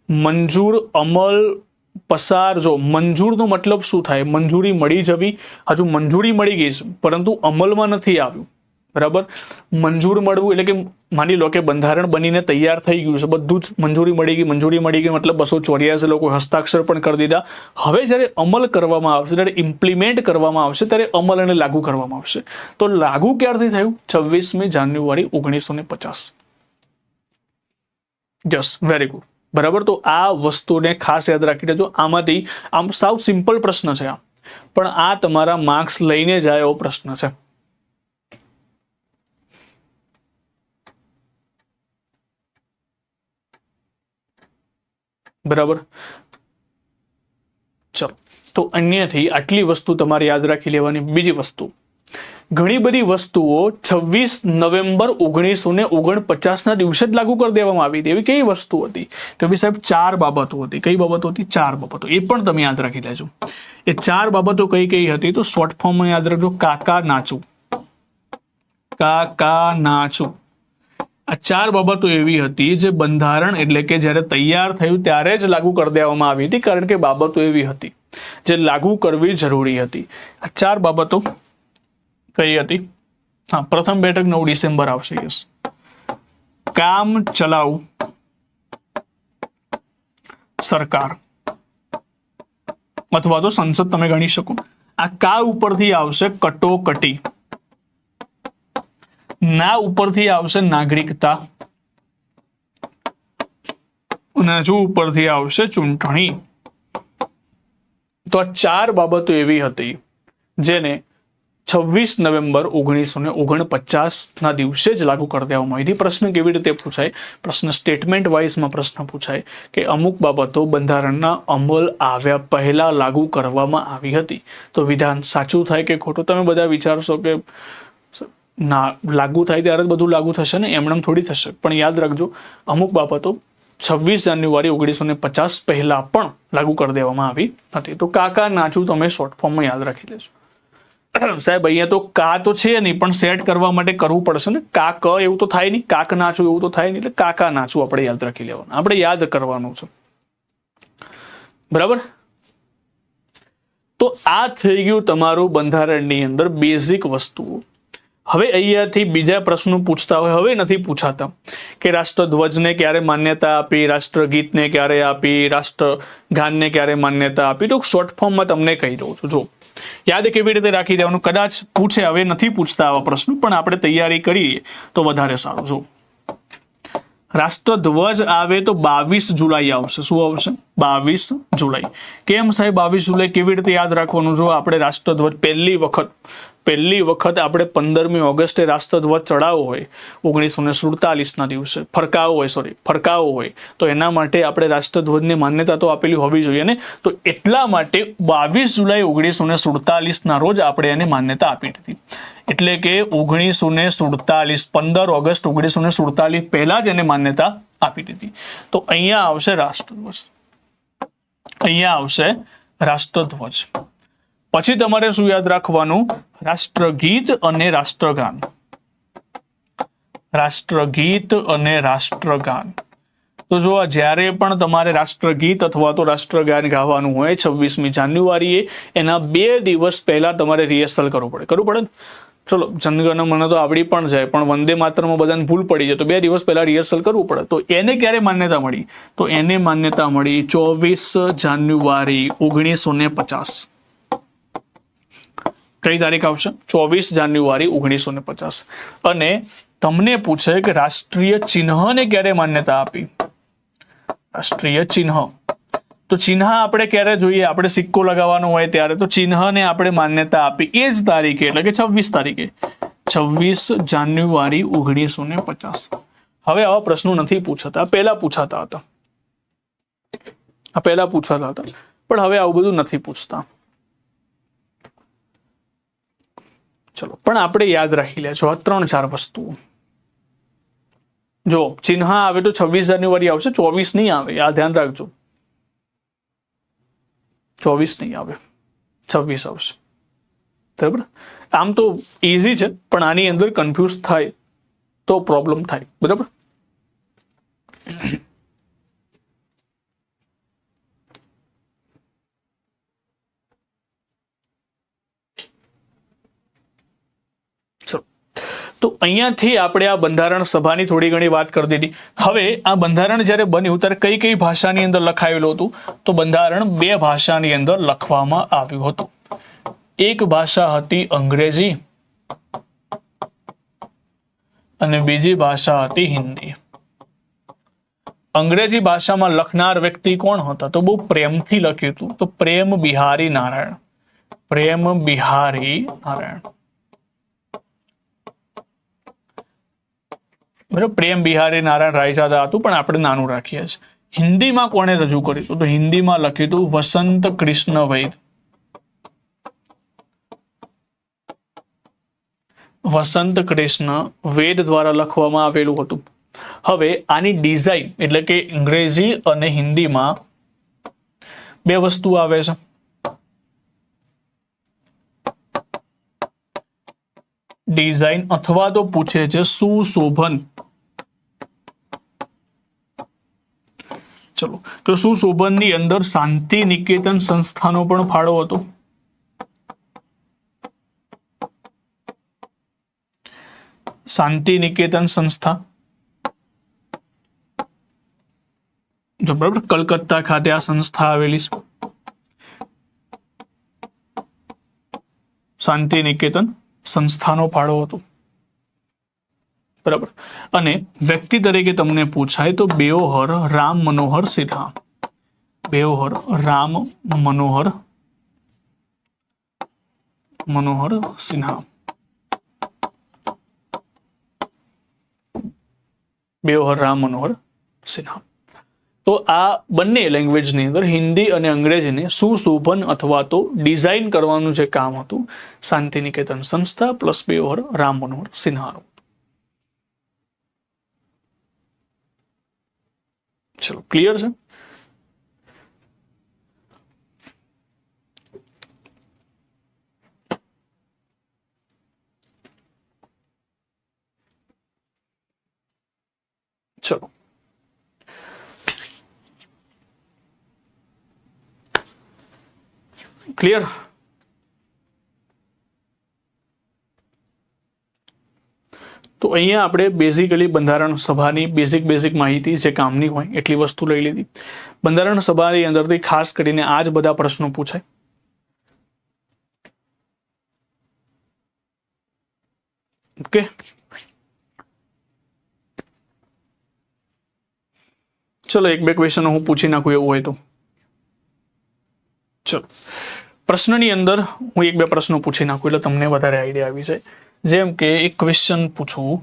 S1: મંજૂર, અમલ, પસાર. જો મંજૂરનો મતલબ શું થાય? મંજૂરી મળી જવી. હજુ મંજૂરી મળી ગઈ છે પરંતુ અમલમાં નથી આવ્યું, બરાબર? મંજૂર મળવું એટલે કે માની લો કે બંધારણ બનીને તૈયાર થઈ ગયું છે, બધું જ મંજૂરી મળી ગઈ મતલબ 284 લોકો હસ્તાક્ષર પણ કરી દીધા. હવે જ્યારે અમલ કરવામાં આવશે, જ્યારે ઇમ્પ્લિમેન્ટ કરવામાં આવશે, ત્યારે અમલ અને લાગુ કરવામાં આવશે. તો લાગુ ક્યારથી થયું? 26મી જાન્યુઆરી 1950. યસ, વેરી ગુડ, બરાબર. તો આ વસ્તુને ખાસ યાદ રાખી લેજો. આમાંથી આમ સાવ સિમ્પલ પ્રશ્ન છે આ, પણ આ તમારા માર્ક્સ લઈને જાય એવો પ્રશ્ન છે. બરાબર. ચલો, તો અહીંયાથી આટલી વસ્તુ તમારે યાદ રાખી લેવાની. બીજી વસ્તુ, ઘણી બધી વસ્તુઓ 26 નવેમ્બર 1949 ના દિવસે જ લાગુ કરી દેવામાં આવી હતી. એવી કઈ વસ્તુ હતી? તો બી સાહેબ 4 બાબતો હતી. કઈ બાબતો હતી? 4 બાબતો. એ પણ તમે યાદ રાખી લેજો. એ 4 બાબતો કઈ કઈ હતી? તો શોર્ટ ફોર્મમાં યાદ રાખજો. કાકા નાચું, કાકા નાચું. આ 4 બાબતો એવી હતી જે બંધારણ એટલે કે જ્યારે તૈયાર થયું ત્યારે જ લાગુ કરી દેવામાં આવી હતી, કારણ કે બાબતો એવી હતી જે લાગુ કરવી જરૂરી હતી. આ 4 બાબતો કઈ હતી? હા, પ્રથમ બેઠક 9 ડિસેમ્બર આવશે. યસ. કામ ચલાઉ સરકાર અથવા તો સંસદ તમે ગણી શકો. આ કા ઉપરથી આવશે કટોકટી, ના ઉપરથી આવશે નાગરિકતા, અને જો ઉપરથી આવશે ચૂંટણી. તો આ 4 બાબતો એવી હતી જેને 26 નવેમ્બર 1949 ના દિવસે જ લાગુ કરી દેવામાં આવી હતી. પ્રશ્ન કેવી રીતે પૂછાય? પ્રશ્ન સ્ટેટમેન્ટ વાઇઝમાં પ્રશ્ન પૂછાય કે અમુક બાબતો બંધારણના અમલ આવ્યા પહેલા લાગુ કરવામાં આવી હતી. તો વિધાન સાચું થાય કે ખોટું? તમે બધા વિચારશો કે ના, લાગુ થાય ત્યારે જ બધું લાગુ થશે ને, એમનેમ થોડી થશે. પણ યાદ રાખજો, અમુક બાબતો 26 જાન્યુઆરી 1950 પહેલા પણ લાગુ કરી દેવામાં આવી હતી. તો કાકા નાચું તમે શોર્ટ ફોર્મમાં યાદ રાખી લેજો. સાહેબ અહીંયા તો કા તો છે નહીં, પણ સેટ કરવા માટે કરવું પડશે ને. કા ક એવું તો થાય નહીં, કાક નાચું એવું તો થાય નહીં, એટલે કાકા નાચું આપણે યાદ રાખી લેવાનું. આપણે યાદ કરવાનું છે, બરાબર. તો આ થઈ ગયું તમારું બંધારણની અંદર બેઝિક વસ્તુઓ. હવે અહીંયાથી બીજા પ્રશ્નો પૂછતા હોય, હવે નથી પૂછાતા કે રાષ્ટ્રધ્વજને ક્યારે માન્યતા આપી, રાષ્ટ્રગીતને ક્યારે આપી, રાષ્ટ્રગાનને ક્યારે માન્યતા આપી. તો શોર્ટ ફોર્મમાં તમને કહી દઉં છું. જો યાદ કેવી રીતે રાખી દેવાનું? કદાચ પૂછે, હવે નથી પૂછતા આવા પ્રશ્નો, પણ આપણે તૈયારી કરીએ તો વધારે સારું. જો રાષ્ટ્રધ્વજ આવે તો 22 જુલાઈ આવશે. શું આવશે? 22 જુલાઈ. કેમ સાહેબ 22 જુલાઈ? કેવી રીતે યાદ રાખવાનું? જો આપણે રાષ્ટ્રધ્વજ પહેલી વખત આપણે 15મી ઓગસ્ટે રાષ્ટ્રધ્વજ ચડાવવો હોય 1947 ના દિવસે, ફરકાવો હોય તો એના માટે આપણે રાષ્ટ્રધ્વજની માન્યતા તો આપેલી હોવી જોઈએ ને. તો એટલા માટે 22 જુલાઈ 1947 ના રોજ આપણે એને માન્યતા આપી દીધી. એટલે કે 1947, 15 ઓગસ્ટ 1947 પહેલા જ એને માન્યતા આપી દીધી. તો અહીંયા આવશે રાષ્ટ્રધ્વજ, અહીંયા આવશે રાષ્ટ્રધ્વજ. પછી તમારે શું યાદ રાખવાનું? રાષ્ટ્રગીત અને રાષ્ટ્રગાન. રાષ્ટ્રગીત અને રાષ્ટ્રગાન. તો જો જ્યારે પણ તમારે રાષ્ટ્રગીત અથવા તો રાષ્ટ્રગાન ગાવાનું હોય 26મી જાન્યુઆરીએ, એના 2 દિવસ પહેલા તમારે રિહર્સલ કરવું પડે ને. ચલો, જનગણ મન તો આવડી પણ જાય, પણ વંદે માતરમાં બધાને ભૂલ પડી જાય, તો 2 દિવસ પહેલા રિહર્સલ કરવું પડે. તો એને ક્યારે માન્યતા મળી? તો એને માન્યતા મળી 24 જાન્યુઆરી 1950. કઈ તારીખ આવશે? 24 જાન્યુઆરી 1950. અને તમને પૂછે કે રાષ્ટ્રીય ચિહ્નને ક્યારે માન્યતા આપી, રાષ્ટ્રીય ચિહ્ન, તો ચિહ્ન આપણે ક્યારે જોઈએ, આપણે સિક્કો લગાવવાનો હોય ત્યારે, તો ચિહ્નને આપણે માન્યતા આપી એ જ તારીખે, એટલે કે 26 તારીખે, 26 જાન્યુઆરી 1950. હવે આવા પ્રશ્નો નથી પૂછાતા, પહેલા પૂછાતા હતા, પહેલા પૂછાતા હતા, પણ હવે આવું બધું નથી પૂછતા. ચલો, પણ આપણે યાદ રાખી લેજો આ 3-4 વસ્તુઓ. જો ચિહ્ન આવે તો 26 જાન્યુઆરી આવશે, 24 નહીં આવે, આ ધ્યાન રાખજો. 24 નહીં આવે, 26 આવશે. બરાબર? આમ તો ઈઝી છે, પણ આની અંદર કન્ફ્યુઝ થાય તો પ્રોબ્લેમ થાય. બરાબર? તો અહીંયાથી આપણે આ બંધારણ સભાની થોડી ઘણી વાત કરી દીધી. હવે આ બંધારણ જ્યારે બન્યું ત્યારે કઈ કઈ ભાષાની અંદર લખાયેલું હતું, તો બંધારણ 2 ભાષાની અંદર લખવામાં આવ્યું હતું. એક ભાષા હતી અંગ્રેજી અને બીજી ભાષા હતી હિન્દી. અંગ્રેજી ભાષામાં લખનાર વ્યક્તિ કોણ હતા, તો બહુ પ્રેમથી લખ્યું હતું, તો પ્રેમ બિહારી નારાયણ, પ્રેમ બિહારી નારાયણ. બરાબર? પ્રેમ બિહારી નારાયણ રાયજાદા હતું, પણ આપણે નાનું રાખીએ છીએ. હિન્દીમાં કોણે રજૂ કર્યું હતું, તો હિન્દીમાં લખ્યું હતું વસંત કૃષ્ણ વૈદ. વસંત કૃષ્ણ વેદ દ્વારા લખવામાં આવેલું હતું. હવે આની ડિઝાઇન એટલે કે અંગ્રેજી અને હિન્દીમાં 2 વસ્તુ આવે છે. ડિઝાઇન અથવા તો પૂછે છે સુશોભન. ચલો, તો સુશોભનની અંદર શાંતિ નિકેતન સંસ્થાનો પણ ફાળો હતો. શાંતિ નિકેતન સંસ્થા, જો બરાબર, કલકત્તા ખાતે આ સંસ્થા આવેલી છે, શાંતિ નિકેતન સંસ્થાનો ફાળો હતો. બરાબર? અને વ્યક્તિ તરીકે તમને પૂછાય તો બેઓહર રામ મનોહર સિન્હા, બેઓહર રામ મનોહર સિન્હા, બેઓહર રામ મનોહર સિન્હા. તો આ બંને લેંગ્વેજની અંદર હિન્દી અને અંગ્રેજીને સુશોભન અથવા તો ડિઝાઇન કરવાનું જે કામ હતું શાંતિ નિકેતન સંસ્થા પ્લસ બેઓહર રામ મનોહર સિન્હાનું. ચલો, ક્લિયર છે? ચલો, ક્લિયર? તો અહીંયા આપણે બેઝિકલી બંધારણ સભાની બેઝિક માહિતી જે કામની હોય એટલી વસ્તુ લઈ લીધી. બંધારણ સભાની અંદરથી ખાસ કરીને આ જ બધા પ્રશ્નો પૂછાય. ઓકે, ચલો 1-2 ક્વેશ્ચન હું પૂછી નાખું એવું હોય તો. ચલો, પ્રશ્નની અંદર હું 1-2 પ્રશ્નો પૂછી નાખું એટલે તમને વધારે આઈડિયા આવી જાય. જેમ કે એક ક્વેશ્ચન પૂછું,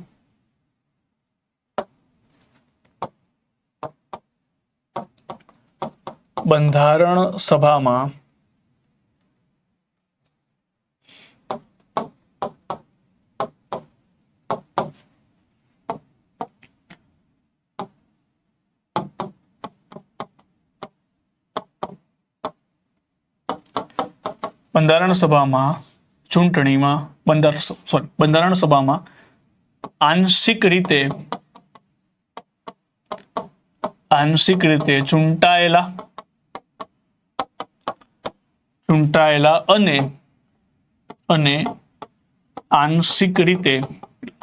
S1: બંધારણ સભામાં ચૂંટણીમાં બંધારણ સભામાં આંશિક રીતે ચૂંટાયેલા અને આંશિક રીતે,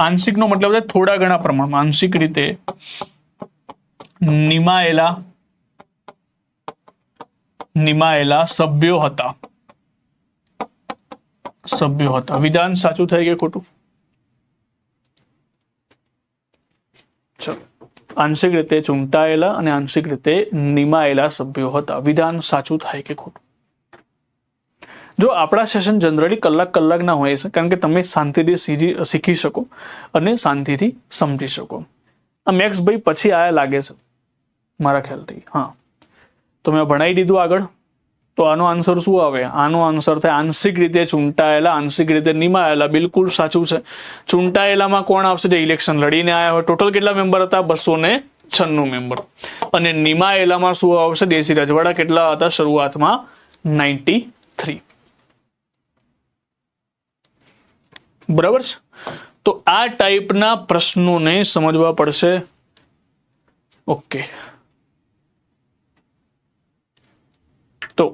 S1: આંશિકનો મતલબ છે થોડા ઘણા પ્રમાણમાં, આંશિક રીતે નિમાયેલા સભ્યો હતા. વિધાન સાચું થઈ કે ખોટું? ચલો, આંશિક રીતે ચૂંટાયેલા અને આંશિક રીતે નિમાયેલા સભ્યો હતા. વિધાન સાચું થાય કે ખોટું? જો આપણા સેશન જનરલી કલાકના હોય છે, કારણ કે તમે શાંતિથી શીખી શકો અને શાંતિથી સમજી શકો. આ મેક્સ ભાઈ પછી આયા લાગે છે મારા ખ્યાલથી. હા, તો મેં ભણાવી દીધું આગળ. તો આનો આન્સર શું આવે? આનો આન્સર થાય આંશિક રીતે ચૂંટાયેલા, આંશિક રીતે નિમાયેલા. બિલકુલ સાચું છે. ચૂંટાયેલામાં કોણ આવશે? જે ઇલેક્શન લડીને આવ્યા હોય. ટોટલ કેટલા મેમ્બર હતા? 296 મેમ્બર. અને નિમાયેલામાં શું આવશે? દેશી રજવાડા કેટલા હતા શરૂઆતમાં? 93. બરાબર છે. તો આ ટાઈપના પ્રશ્નોને સમજવા પડશે. ઓકે, તો